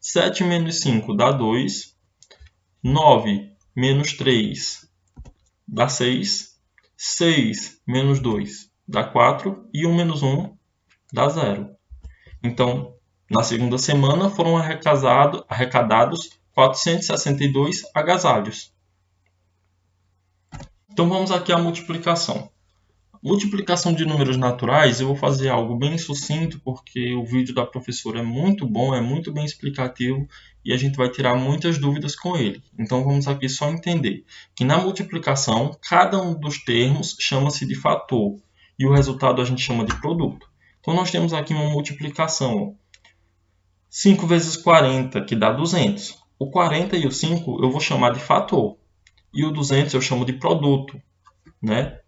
7 menos 5 dá 2. 9 menos 3 dá 6. 6 menos 2 dá 4. E 1 menos 1 dá 0. Então, na segunda semana foram arrecadados 462 agasalhos. Então, vamos aqui à multiplicação. Multiplicação de números naturais, eu vou fazer algo bem sucinto, porque o vídeo da professora é muito bom, é muito bem explicativo e a gente vai tirar muitas dúvidas com ele. Então vamos aqui só entender que na multiplicação, cada um dos termos chama-se de fator e o resultado a gente chama de produto. Então nós temos aqui uma multiplicação. 5 vezes 40, que dá 200. O 40 e o 5 eu vou chamar de fator e o 200 eu chamo de produto, né?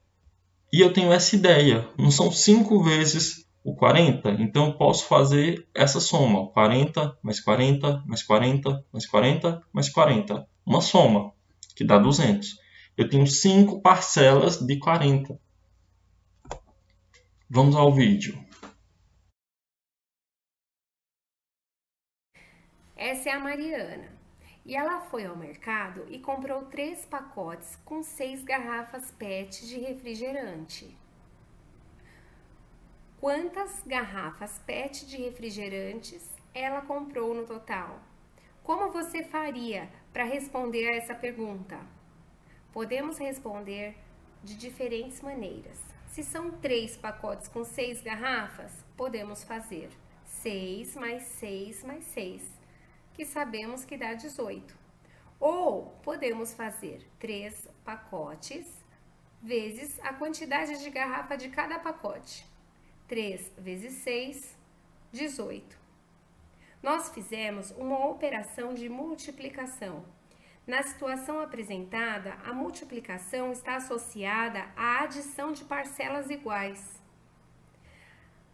E eu tenho essa ideia, não são 5 vezes o 40, então eu posso fazer essa soma, 40 mais 40 mais 40 mais 40 mais 40, uma soma, que dá 200. Eu tenho 5 parcelas de 40. Vamos ao vídeo. Essa é a Mariana. E ela foi ao mercado e comprou 3 pacotes com 6 garrafas PET de refrigerante. Quantas garrafas PET de refrigerantes ela comprou no total? Como você faria para responder a essa pergunta? Podemos responder de diferentes maneiras. Se são 3 pacotes com 6 garrafas, podemos fazer 6 mais 6 mais 6. Que sabemos que dá 18. Ou podemos fazer 3 pacotes vezes a quantidade de garrafa de cada pacote. 3 vezes 6, 18. Nós fizemos uma operação de multiplicação. Na situação apresentada, a multiplicação está associada à adição de parcelas iguais.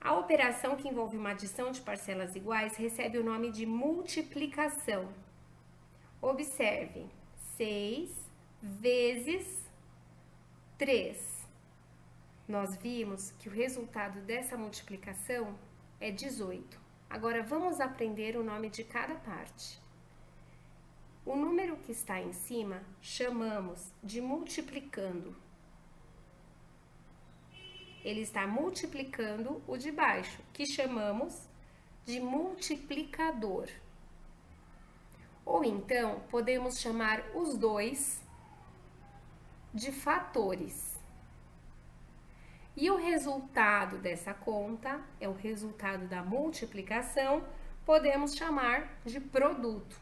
A operação que envolve uma adição de parcelas iguais recebe o nome de multiplicação. Observe, 6 vezes 3. Nós vimos que o resultado dessa multiplicação é 18. Agora vamos aprender o nome de cada parte. O número que está em cima chamamos de multiplicando. Ele está multiplicando o de baixo, que chamamos de multiplicador. Ou então, podemos chamar os dois de fatores. E o resultado dessa conta é o resultado da multiplicação, podemos chamar de produto.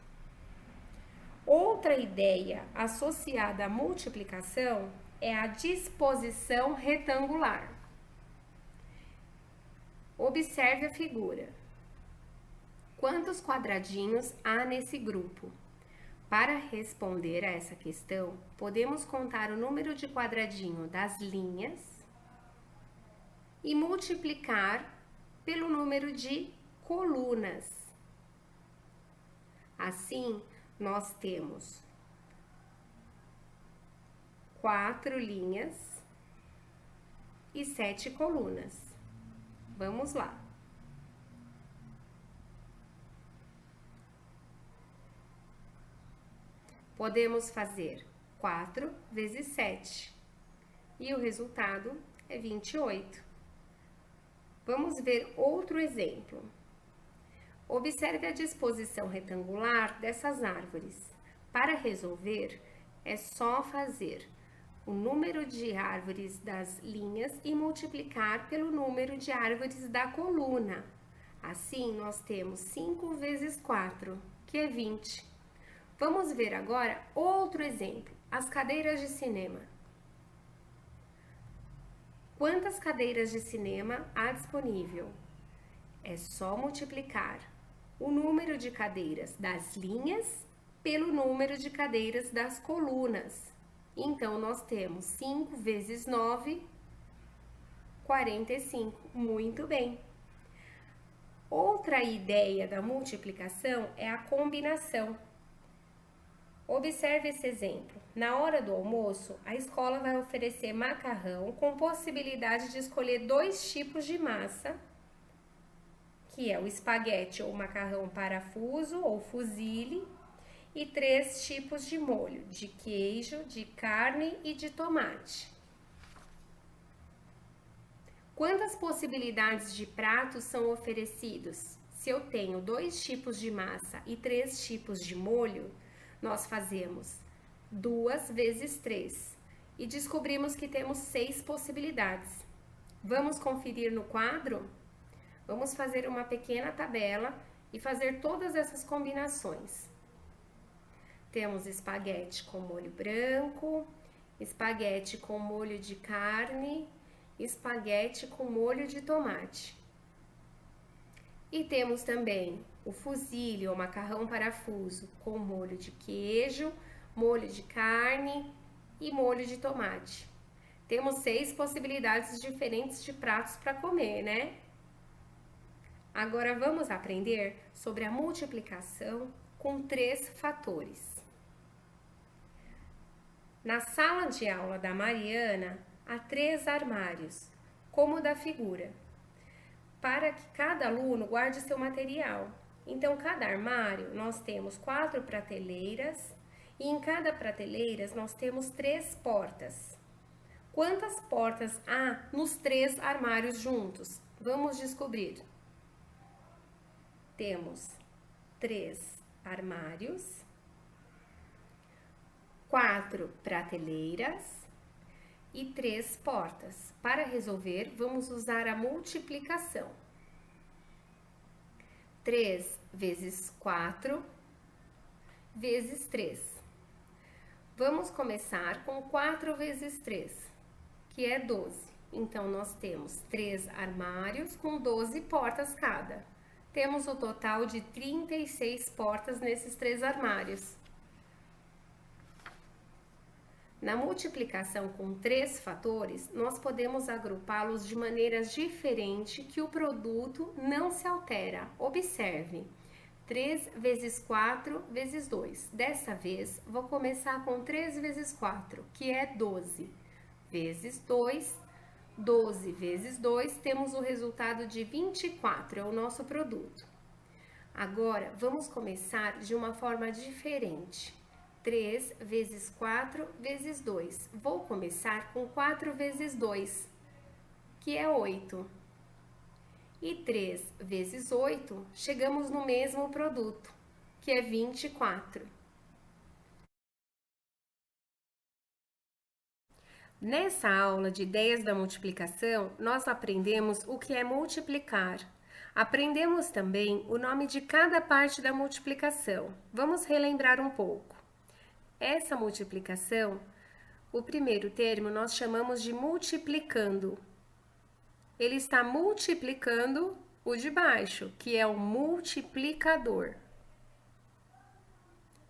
Outra ideia associada à multiplicação é a disposição retangular. Observe a figura. Quantos quadradinhos há nesse grupo? Para responder a essa questão, podemos contar o número de quadradinho das linhas e multiplicar pelo número de colunas. Assim, nós temos 4 linhas e 7 colunas. Vamos lá. Podemos fazer 4 vezes 7 e o resultado é 28. Vamos ver outro exemplo. Observe a disposição retangular dessas árvores. Para resolver, é só fazer o número de árvores das linhas e multiplicar pelo número de árvores da coluna. Assim, nós temos 5 vezes 4, que é 20. Vamos ver agora outro exemplo, as cadeiras de cinema. Quantas cadeiras de cinema há disponível? É só multiplicar o número de cadeiras das linhas pelo número de cadeiras das colunas. Então, nós temos 5 vezes 9, 45. Muito bem. Outra ideia da multiplicação é a combinação. Observe esse exemplo. Na hora do almoço, a escola vai oferecer macarrão com possibilidade de escolher 2 tipos de massa, que é o espaguete ou macarrão parafuso ou fusilli, e 3 tipos de molho, de queijo, de carne e de tomate. Quantas possibilidades de pratos são oferecidos? Se eu tenho 2 tipos de massa e 3 tipos de molho, nós fazemos 2 vezes 3 e descobrimos que temos 6 possibilidades. Vamos conferir no quadro? Vamos fazer uma pequena tabela e fazer todas essas combinações. Temos espaguete com molho branco, espaguete com molho de carne, espaguete com molho de tomate. E temos também o fusilli ou macarrão parafuso com molho de queijo, molho de carne e molho de tomate. Temos 6 possibilidades diferentes de pratos para comer, né? Agora vamos aprender sobre a multiplicação com 3 fatores. Na sala de aula da Mariana, há 3 armários, como o da figura, para que cada aluno guarde seu material. Então, cada armário nós temos 4 prateleiras e em cada prateleira nós temos 3 portas. Quantas portas há nos 3 armários juntos? Vamos descobrir. Temos 3 armários, 4 prateleiras e 3 portas. Para resolver, vamos usar a multiplicação. 3 vezes 4 vezes 3. Vamos começar com 4 vezes 3, que é 12. Então, nós temos 3 armários com 12 portas cada. Temos o total de 36 portas nesses 3 armários. Na multiplicação com 3 fatores, nós podemos agrupá-los de maneiras diferentes que o produto não se altera. Observe, 3 vezes 4 vezes 2. Dessa vez, vou começar com 3 vezes 4, que é 12, vezes 2. 12 vezes 2, temos o resultado de 24, é o nosso produto. Agora, vamos começar de uma forma diferente. 3 vezes 4 vezes 2. Vou começar com 4 vezes 2, que é 8. E 3 vezes 8, chegamos no mesmo produto, que é 24. Nessa aula de ideias da multiplicação, nós aprendemos o que é multiplicar. Aprendemos também o nome de cada parte da multiplicação. Vamos relembrar um pouco. Essa multiplicação, o primeiro termo nós chamamos de multiplicando. Ele está multiplicando o de baixo, que é o multiplicador.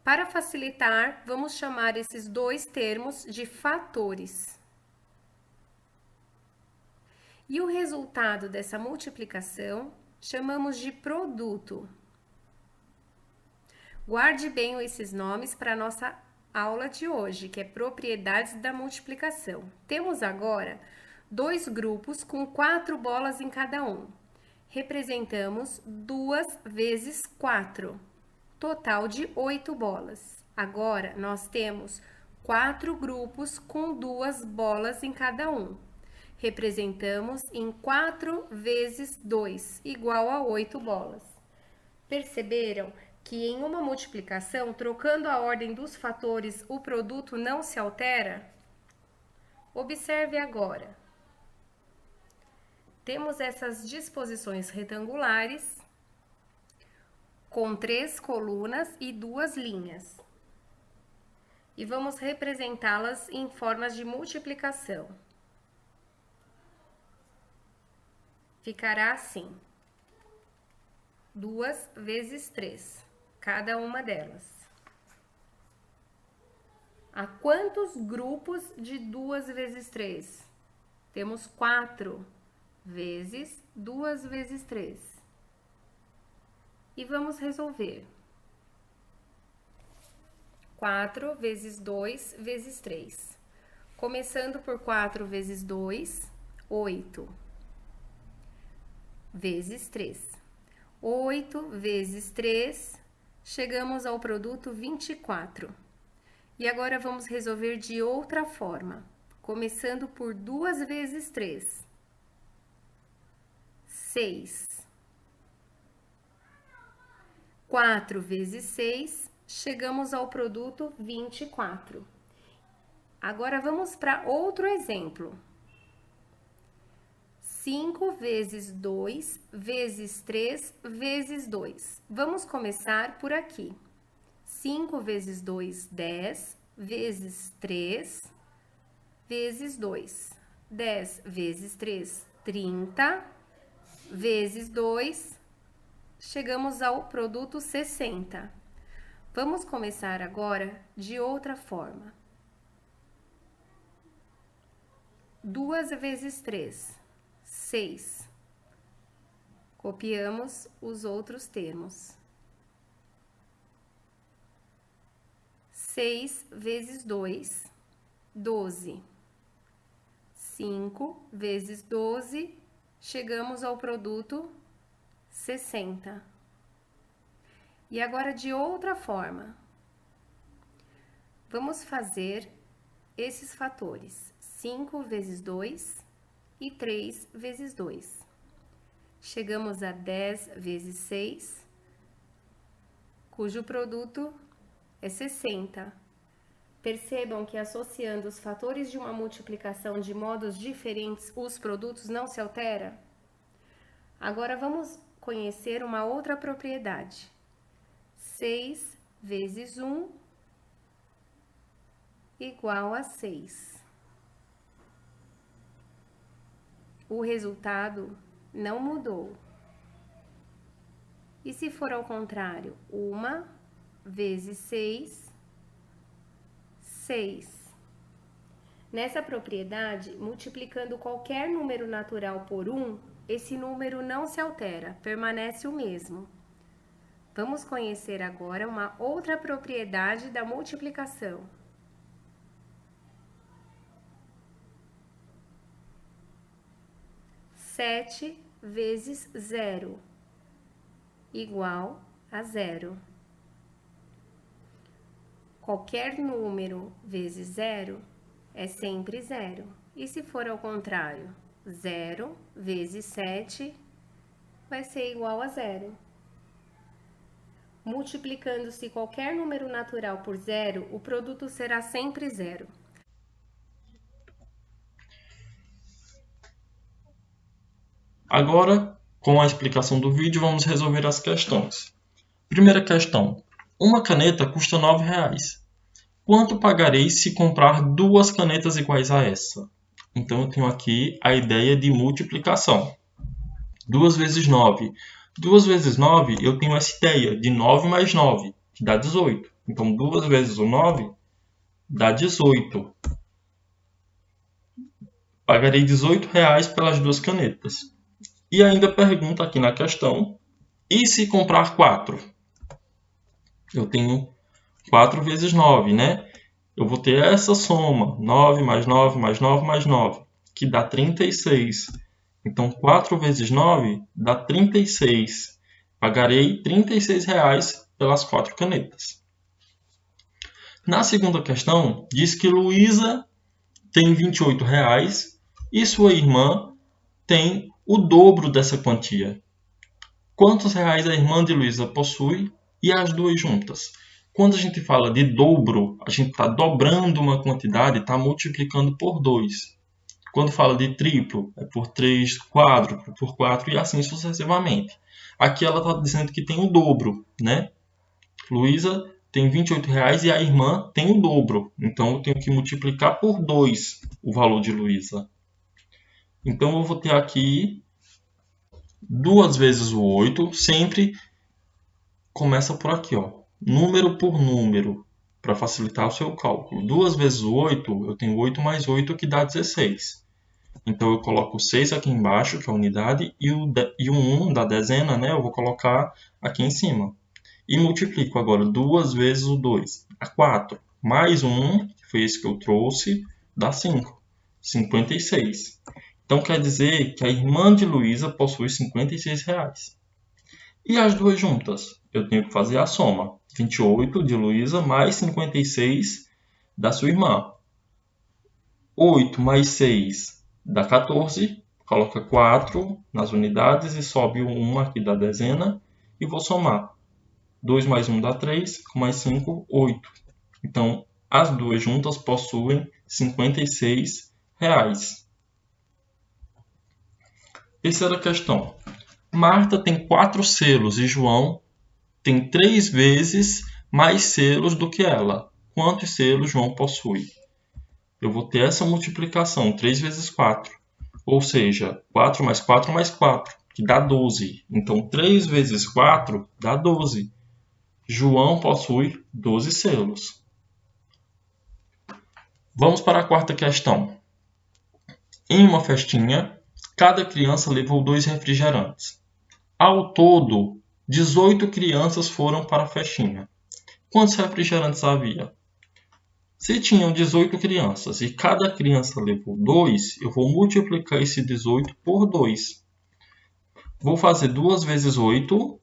Para facilitar, vamos chamar esses 2 termos de fatores. E o resultado dessa multiplicação chamamos de produto. Guarde bem esses nomes para a nossa aula de hoje, que é propriedades da multiplicação. Temos agora 2 grupos com 4 bolas em cada um. Representamos 2 vezes 4, total de 8 bolas. Agora, nós temos 4 grupos com 2 bolas em cada um. Representamos em 4 vezes 2, igual a 8 bolas. Perceberam que em uma multiplicação, trocando a ordem dos fatores, o produto não se altera? Observe agora. Temos essas disposições retangulares com 3 colunas e 2 linhas. E vamos representá-las em formas de multiplicação. Ficará assim: 2 vezes 3, cada uma delas. a quantos grupos de 2 vezes 3? Temos 4 vezes 2 vezes 3. E vamos resolver. 4 vezes 2 vezes 3. Começando por 4 vezes 2, 8. Vezes 3. 8 vezes 3, chegamos ao produto 24. E agora vamos resolver de outra forma, começando por 2 vezes 3. 6. 4 vezes 6, chegamos ao produto 24. Agora vamos para outro exemplo. 5 vezes 2 vezes 3 vezes 2. Vamos começar por aqui. 5 vezes 2, 10, vezes 3, vezes 2. 10 vezes 3, 30, vezes 2, chegamos ao produto 60. Vamos começar agora de outra forma. 2 vezes 3, 6. Copiamos os outros termos. 6 vezes 2, 12. 5 vezes 12, chegamos ao produto 60. E agora de outra forma. Vamos fazer esses fatores. 5 vezes 2 e 3 vezes 2. Chegamos a 10 vezes 6, cujo produto é 60. Percebam que associando os fatores de uma multiplicação de modos diferentes, os produtos não se alteram? Agora vamos conhecer uma outra propriedade. 6 vezes 1 igual a 6. O resultado não mudou. E se for ao contrário, 1 vezes 6, 6. Nessa propriedade, multiplicando qualquer número natural por 1, esse número não se altera, permanece o mesmo. Vamos conhecer agora uma outra propriedade da multiplicação. 7 vezes 0 igual a 0. Qualquer número vezes 0 é sempre 0. E se for ao contrário, 0 vezes 7 vai ser igual a 0. Multiplicando-se qualquer número natural por 0, o produto será sempre 0. Agora, com a explicação do vídeo, vamos resolver as questões. Primeira questão. Uma caneta custa R$ 9,00. Quanto pagarei se comprar 2 canetas iguais a essa? Então, eu tenho aqui a ideia de multiplicação. 2 vezes 9. 2 vezes 9, eu tenho essa ideia de 9 mais 9, que dá 18. Então, 2 vezes o 9 dá 18. Pagarei R$ 18,00 pelas 2 canetas. E ainda pergunta aqui na questão, e se comprar 4? Eu tenho 4 vezes 9, né? Eu vou ter essa soma, 9 mais 9 mais 9 mais 9, que dá 36. Então, 4 vezes 9 dá 36. Pagarei R$ 36,00 pelas 4 canetas. Na segunda questão, diz que Luísa tem R$ 28,00 e sua irmã tem o dobro dessa quantia. Quantos reais a irmã de Luísa possui e as duas juntas? Quando a gente fala de dobro, a gente está dobrando uma quantidade, está multiplicando por 2. Quando fala de triplo, é por 3, quádruplo, por 4 e assim sucessivamente. Aqui ela está dizendo que tem o dobro, né? Luísa tem R$ 28,00 e a irmã tem o dobro. Então, eu tenho que multiplicar por 2 o valor de Luísa. Então, eu vou ter aqui 2 vezes o 8, sempre começa por aqui, ó. Número por número. para facilitar o seu cálculo. 2 vezes 8, eu tenho 8 mais 8, que dá 16. Então, eu coloco 6 aqui embaixo, que é a unidade, e o 1 da dezena, né, eu vou colocar aqui em cima. E multiplico agora 2 vezes o 2, dá 4. Mais 1, que foi esse que eu trouxe, dá 5. 56. Então, quer dizer que a irmã de Luísa possui R$56. E as duas juntas? Eu tenho que fazer a soma. 28 de Luísa mais 56 da sua irmã. 8 mais 6 dá 14. Coloca 4 nas unidades e sobe o 1 aqui da dezena. E vou somar. 2 mais 1 dá 3, com mais 5, 8. Então, as duas juntas possuem R$56. Terceira questão. Marta tem 4 selos e João tem 3 vezes mais selos do que ela. Quantos selos João possui? Eu vou ter essa multiplicação, 3 vezes 4. Ou seja, 4 mais 4 mais 4, que dá 12. Então, 3 vezes 4 dá 12. João possui 12 selos. Vamos para a quarta questão. Em uma festinha, cada criança levou 2 refrigerantes. Ao todo, 18 crianças foram para a festinha. Quantos refrigerantes havia? Se tinham 18 crianças e cada criança levou 2, eu vou multiplicar esse 18 por 2. Vou fazer 2 vezes 8,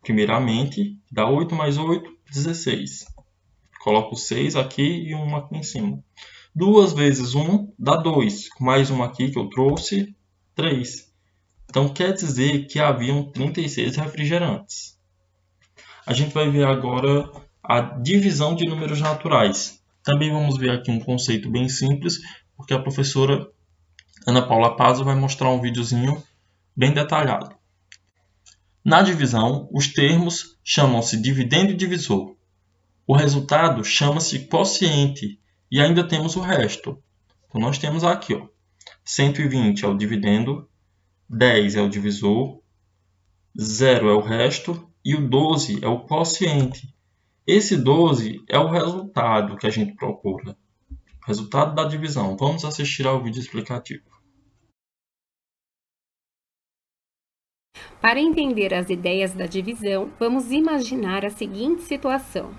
primeiramente, dá 8 mais 8, 16. Coloco 6 aqui e 1 aqui em cima. 2 vezes 1 dá 2, mais 1 aqui que eu trouxe, 3. Então, quer dizer que haviam 36 refrigerantes. A gente vai ver agora a divisão de números naturais. Também vamos ver aqui um conceito bem simples, porque a professora Ana Paula Pazzo vai mostrar um videozinho bem detalhado. Na divisão, os termos chamam-se dividendo e divisor. O resultado chama-se quociente e ainda temos o resto. Então, nós temos aqui, 120 é o dividendo, 10 é o divisor, 0 é o resto e o 12 é o quociente. Esse 12 é o resultado que a gente procura. Resultado da divisão. Vamos assistir ao vídeo explicativo. Para entender as ideias da divisão, vamos imaginar a seguinte situação.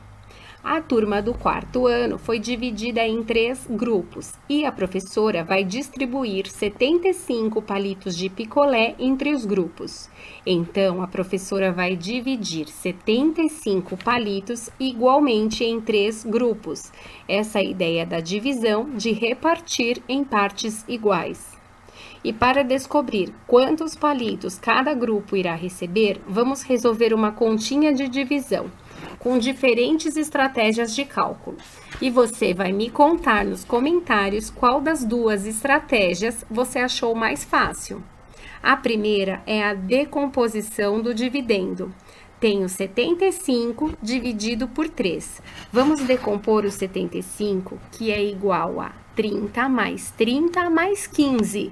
A turma do 4º ano foi dividida em 3 grupos e a professora vai distribuir 75 palitos de picolé entre os grupos. Então, a professora vai dividir 75 palitos igualmente em 3 grupos. Essa é a ideia da divisão, de repartir em partes iguais. E para descobrir quantos palitos cada grupo irá receber, vamos resolver uma continha de divisão, com diferentes estratégias de cálculo. E você vai me contar nos comentários qual das duas estratégias você achou mais fácil. A primeira é a decomposição do dividendo. Tenho 75 dividido por 3. Vamos decompor o 75, que é igual a 30 mais 30 mais 15.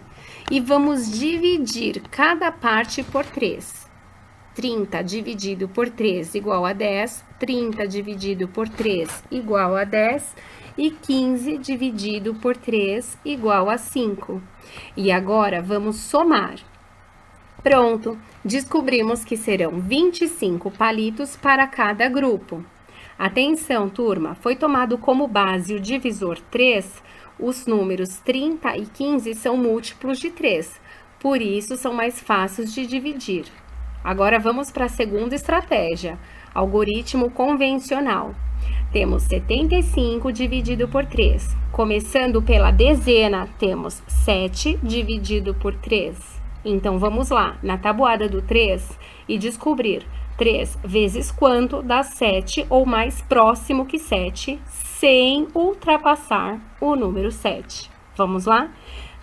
E vamos dividir cada parte por 3. 30 dividido por 3 igual a 10, 30 dividido por 3 igual a 10 e 15 dividido por 3 igual a 5. E agora vamos somar. Pronto, descobrimos que serão 25 palitos para cada grupo. Atenção, turma, foi tomado como base o divisor 3, os números 30 e 15 são múltiplos de 3, por isso são mais fáceis de dividir. Agora vamos para a segunda estratégia, algoritmo convencional. Temos 75 dividido por 3. Começando pela dezena, temos 7 dividido por 3. Então, vamos lá, na tabuada do 3 e descobrir 3 vezes quanto dá 7 ou mais próximo que 7, sem ultrapassar o número 7. Vamos lá?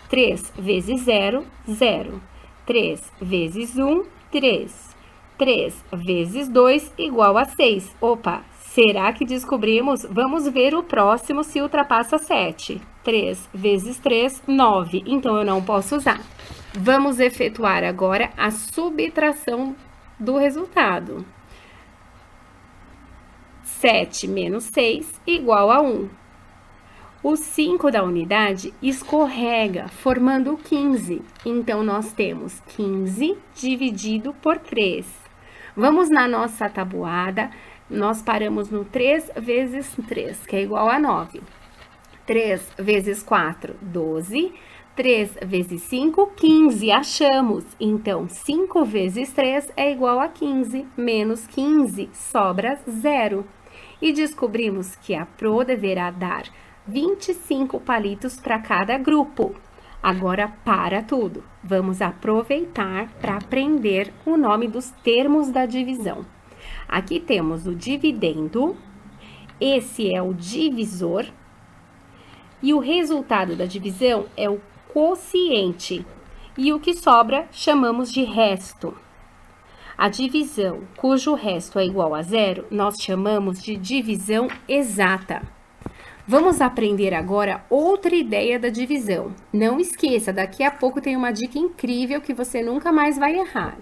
3 vezes 0, 0. 3 vezes 1, 3. 3 vezes 2 igual a 6. Opa, será que descobrimos? Vamos ver o próximo se ultrapassa 7. 3 vezes 3, 9. Então, eu não posso usar. Vamos efetuar agora a subtração do resultado. 7 menos 6 igual a 1. O 5 da unidade escorrega, formando 15. Então, nós temos 15 dividido por 3. Vamos na nossa tabuada, nós paramos no 3 vezes 3, que é igual a 9. 3 vezes 4, 12. 3 vezes 5, 15. Achamos. Então, 5 vezes 3 é igual a 15. Menos 15, sobra 0. E descobrimos que a Pro deverá dar 25 palitos para cada grupo. Agora, para tudo. Vamos aproveitar para aprender o nome dos termos da divisão. Aqui temos o dividendo, esse é o divisor, e o resultado da divisão é o quociente, e o que sobra chamamos de resto. A divisão cujo resto é igual a 0, nós chamamos de divisão exata. Vamos aprender agora outra ideia da divisão. Não esqueça, daqui a pouco tem uma dica incrível que você nunca mais vai errar.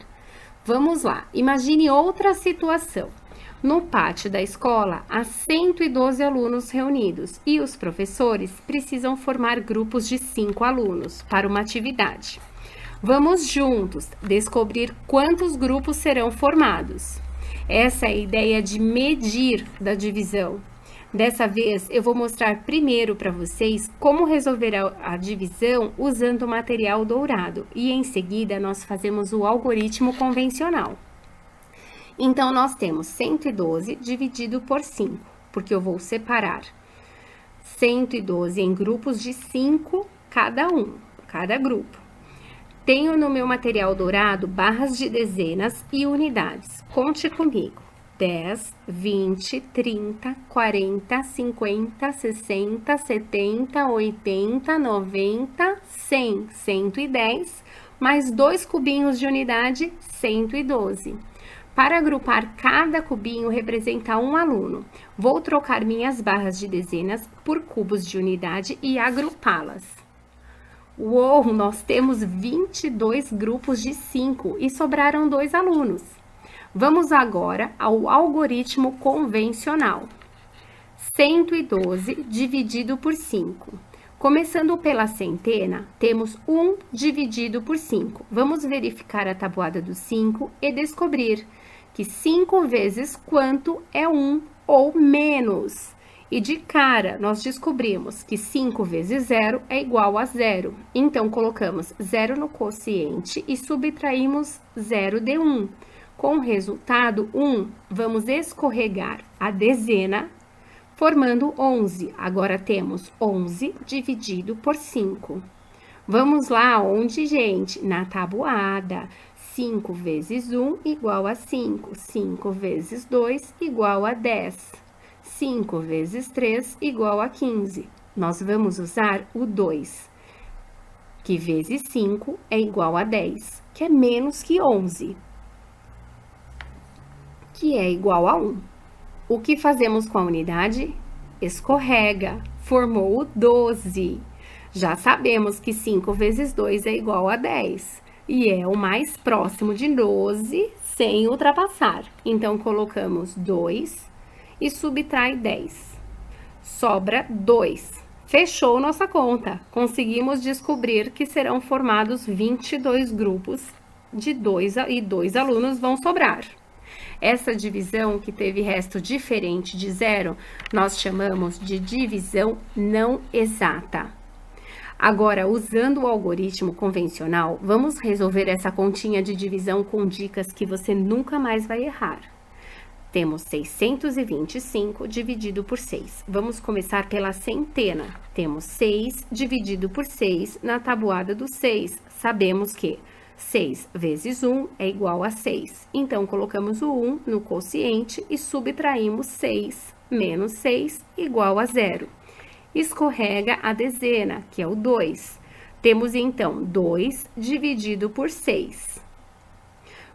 Vamos lá, imagine outra situação. No pátio da escola, há 112 alunos reunidos e os professores precisam formar grupos de 5 alunos para uma atividade. Vamos juntos descobrir quantos grupos serão formados. Essa é a ideia de medir da divisão. Dessa vez, eu vou mostrar primeiro para vocês como resolver a divisão usando o material dourado e em seguida nós fazemos o algoritmo convencional. Então, nós temos 112 dividido por 5, porque eu vou separar 112 em grupos de 5 cada grupo. Tenho no meu material dourado barras de dezenas e unidades. Conte comigo. 10, 20, 30, 40, 50, 60, 70, 80, 90, 100, 110, mais 2 cubinhos de unidade, 112. Para agrupar cada cubinho representa um aluno, vou trocar minhas barras de dezenas por cubos de unidade e agrupá-las. Uou, nós temos 22 grupos de 5 e sobraram 2 alunos. Vamos agora ao algoritmo convencional. 112 dividido por 5. Começando pela centena, temos 1 dividido por 5. Vamos verificar a tabuada do 5 e descobrir que 5 vezes quanto é 1 ou menos. E de cara, nós descobrimos que 5 vezes 0 é igual a 0. Então, colocamos 0 no quociente e subtraímos 0 de 1. Com o resultado 1, vamos escorregar a dezena, formando 11. Agora, temos 11 dividido por 5. Vamos lá, onde, gente? Na tabuada. 5 vezes 1 igual a 5. 5 vezes 2 igual a 10. 5 vezes 3 igual a 15. Nós vamos usar o 2, que vezes 5 é igual a 10, que é menos que 11. Que é igual a 1. O que fazemos com a unidade? Escorrega, formou o 12. Já sabemos que 5 vezes 2 é igual a 10. E é o mais próximo de 12, sem ultrapassar. Então, colocamos 2 e subtrai 10. Sobra 2. Fechou nossa conta. Conseguimos descobrir que serão formados 22 grupos de 2 e 2 alunos vão sobrar. Essa divisão que teve resto diferente de 0, nós chamamos de divisão não exata. Agora, usando o algoritmo convencional, vamos resolver essa continha de divisão com dicas que você nunca mais vai errar. Temos 625 dividido por 6. Vamos começar pela centena. Temos 6 dividido por 6 na tabuada do 6. Sabemos que 6 vezes 1 é igual a 6. Então, colocamos o 1 no quociente e subtraímos 6 menos 6 igual a 0. Escorrega a dezena, que é o 2. Temos, então, 2 dividido por 6.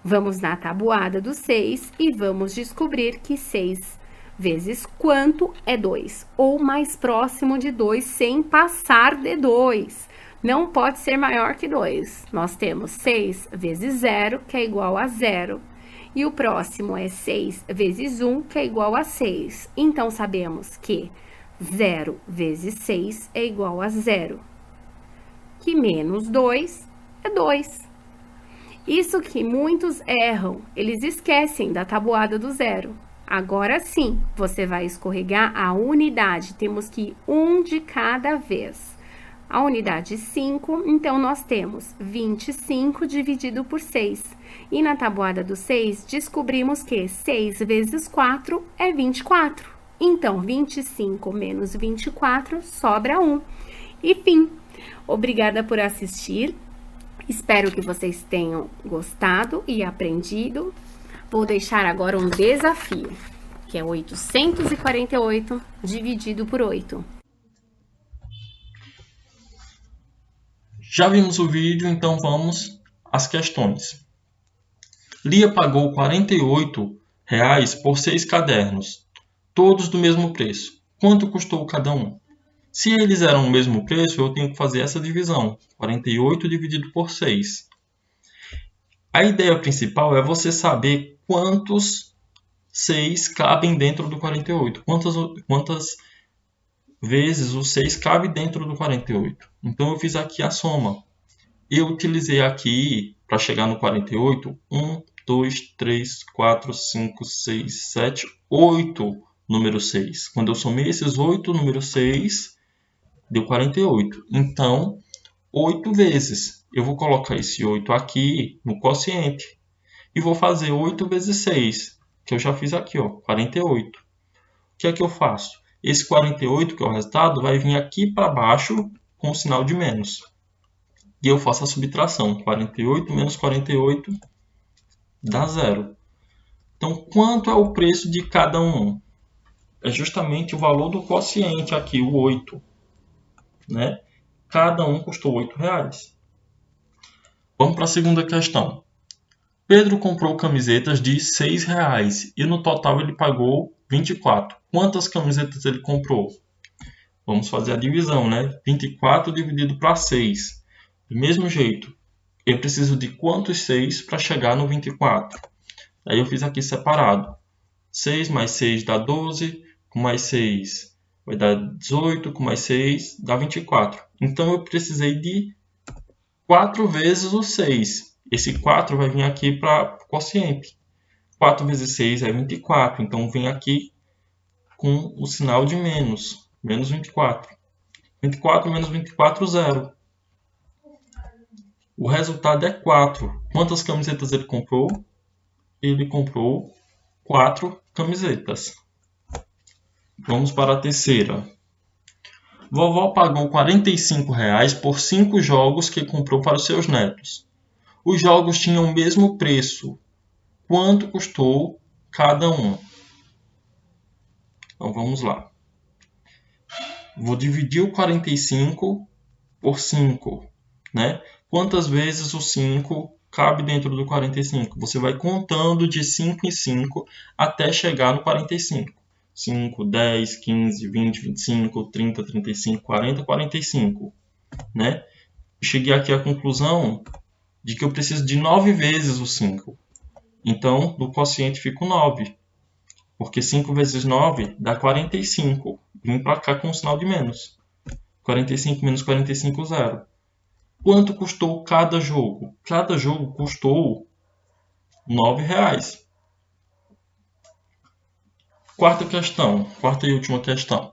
Vamos na tabuada do 6 e vamos descobrir que 6 vezes quanto é 2, ou mais próximo de 2 sem passar de 2. Não pode ser maior que 2. Nós temos 6 vezes 0, que é igual a 0. E o próximo é 6 vezes 1, que é igual a 6. Então, sabemos que 0 vezes 6 é igual a 0. Que menos 2 é 2. Isso que muitos erram, eles esquecem da tabuada do zero. Agora sim, você vai escorregar a unidade. Temos que ir um de cada vez. A unidade 5, então nós temos 25 dividido por 6. E na tabuada do 6, descobrimos que 6 vezes 4 é 24. Então, 25 menos 24 sobra 1. E fim. Obrigada por assistir. Espero que vocês tenham gostado e aprendido. Vou deixar agora um desafio, que é 848 dividido por 8. Já vimos o vídeo, então vamos às questões. Lia pagou R$ 48 por 6 cadernos, todos do mesmo preço. Quanto custou cada um? Se eles eram o mesmo preço, eu tenho que fazer essa divisão. 48 dividido por 6. A ideia principal é você saber quantos 6 cabem dentro do 48. Quantas vezes o 6 cabe dentro do 48. Então, eu fiz aqui a soma. Eu utilizei aqui, para chegar no 48, 1, 2, 3, 4, 5, 6, 7, 8 número 6. Quando eu somei esses 8 número 6, deu 48. Então, 8 vezes. Eu vou colocar esse 8 aqui no quociente. E vou fazer 8 vezes 6, que eu já fiz aqui, ó, 48. O que é que eu faço? Esse 48, que é o resultado, vai vir aqui para baixo com o sinal de menos. E eu faço a subtração. 48 menos 48 dá 0. Então, quanto é o preço de cada um? É justamente o valor do quociente aqui, o 8. Né? Cada um custou R$ 8. Vamos para a segunda questão. Pedro comprou camisetas de R$ 6 e no total ele pagou 24. Quantas camisetas ele comprou? Vamos fazer a divisão, né? 24 dividido para 6. Do mesmo jeito, eu preciso de quantos 6 para chegar no 24? Aí eu fiz aqui separado. 6 mais 6 dá 12, com mais 6 vai dar 18, com mais 6 dá 24. Então eu precisei de 4 vezes o 6. Esse 4 vai vir aqui para o quociente. 4 vezes 6 é 24, então vem aqui com o sinal de menos. Menos 24. 24 menos 24, 0. O resultado é 4. Quantas camisetas ele comprou? Ele comprou 4 camisetas. Vamos para a terceira. Vovó pagou R$ 45 por 5 jogos que comprou para os seus netos. Os jogos tinham o mesmo preço. Quanto custou cada um? Então vamos lá. Vou dividir o 45 por 5, né? Quantas vezes o 5 cabe dentro do 45? Você vai contando de 5 em 5 até chegar no 45. 5, 10, 15, 20, 25, 30, 35, 40, 45. Né? Cheguei aqui à conclusão de que eu preciso de 9 vezes o 5. Então, do quociente fica o 9. Porque 5 vezes 9 dá 45. Vim para cá com o sinal de menos. 45 menos 45, 0. Quanto custou cada jogo? Cada jogo custou R$ 9. Quarta e última questão.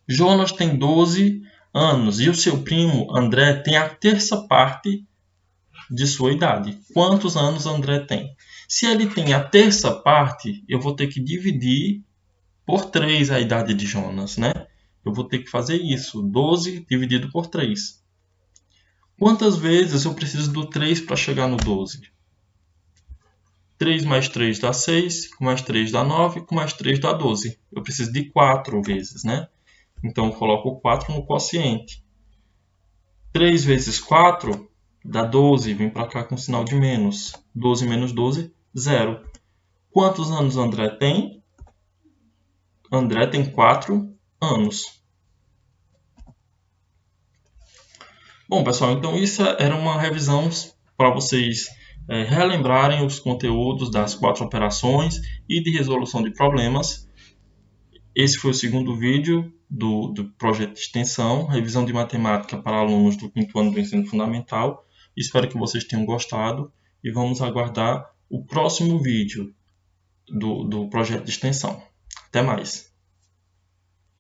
Jonas tem 12 anos e o seu primo André tem a terça parte de sua idade. Quantos anos André tem? Se ele tem a terça parte, eu vou ter que dividir por 3 a idade de Jonas, né? Eu vou ter que fazer isso. 12 dividido por 3. Quantas vezes eu preciso do 3 para chegar no 12? 3 mais 3 dá 6, com mais 3 dá 9, com mais 3 dá 12. Eu preciso de 4 vezes, né? Então, eu coloco 4 no quociente. 3 vezes 4 dá 12, vem para cá com sinal de menos. 12 menos 12, 0. Quantos anos André tem? André tem 4 anos. Bom, pessoal, então isso era uma revisão para vocês relembrarem os conteúdos das 4 operações e de resolução de problemas. Esse foi o segundo vídeo do projeto de extensão, revisão de matemática para alunos do 5º ano do ensino fundamental. Espero que vocês tenham gostado e vamos aguardar o próximo vídeo do projeto de extensão. Até mais!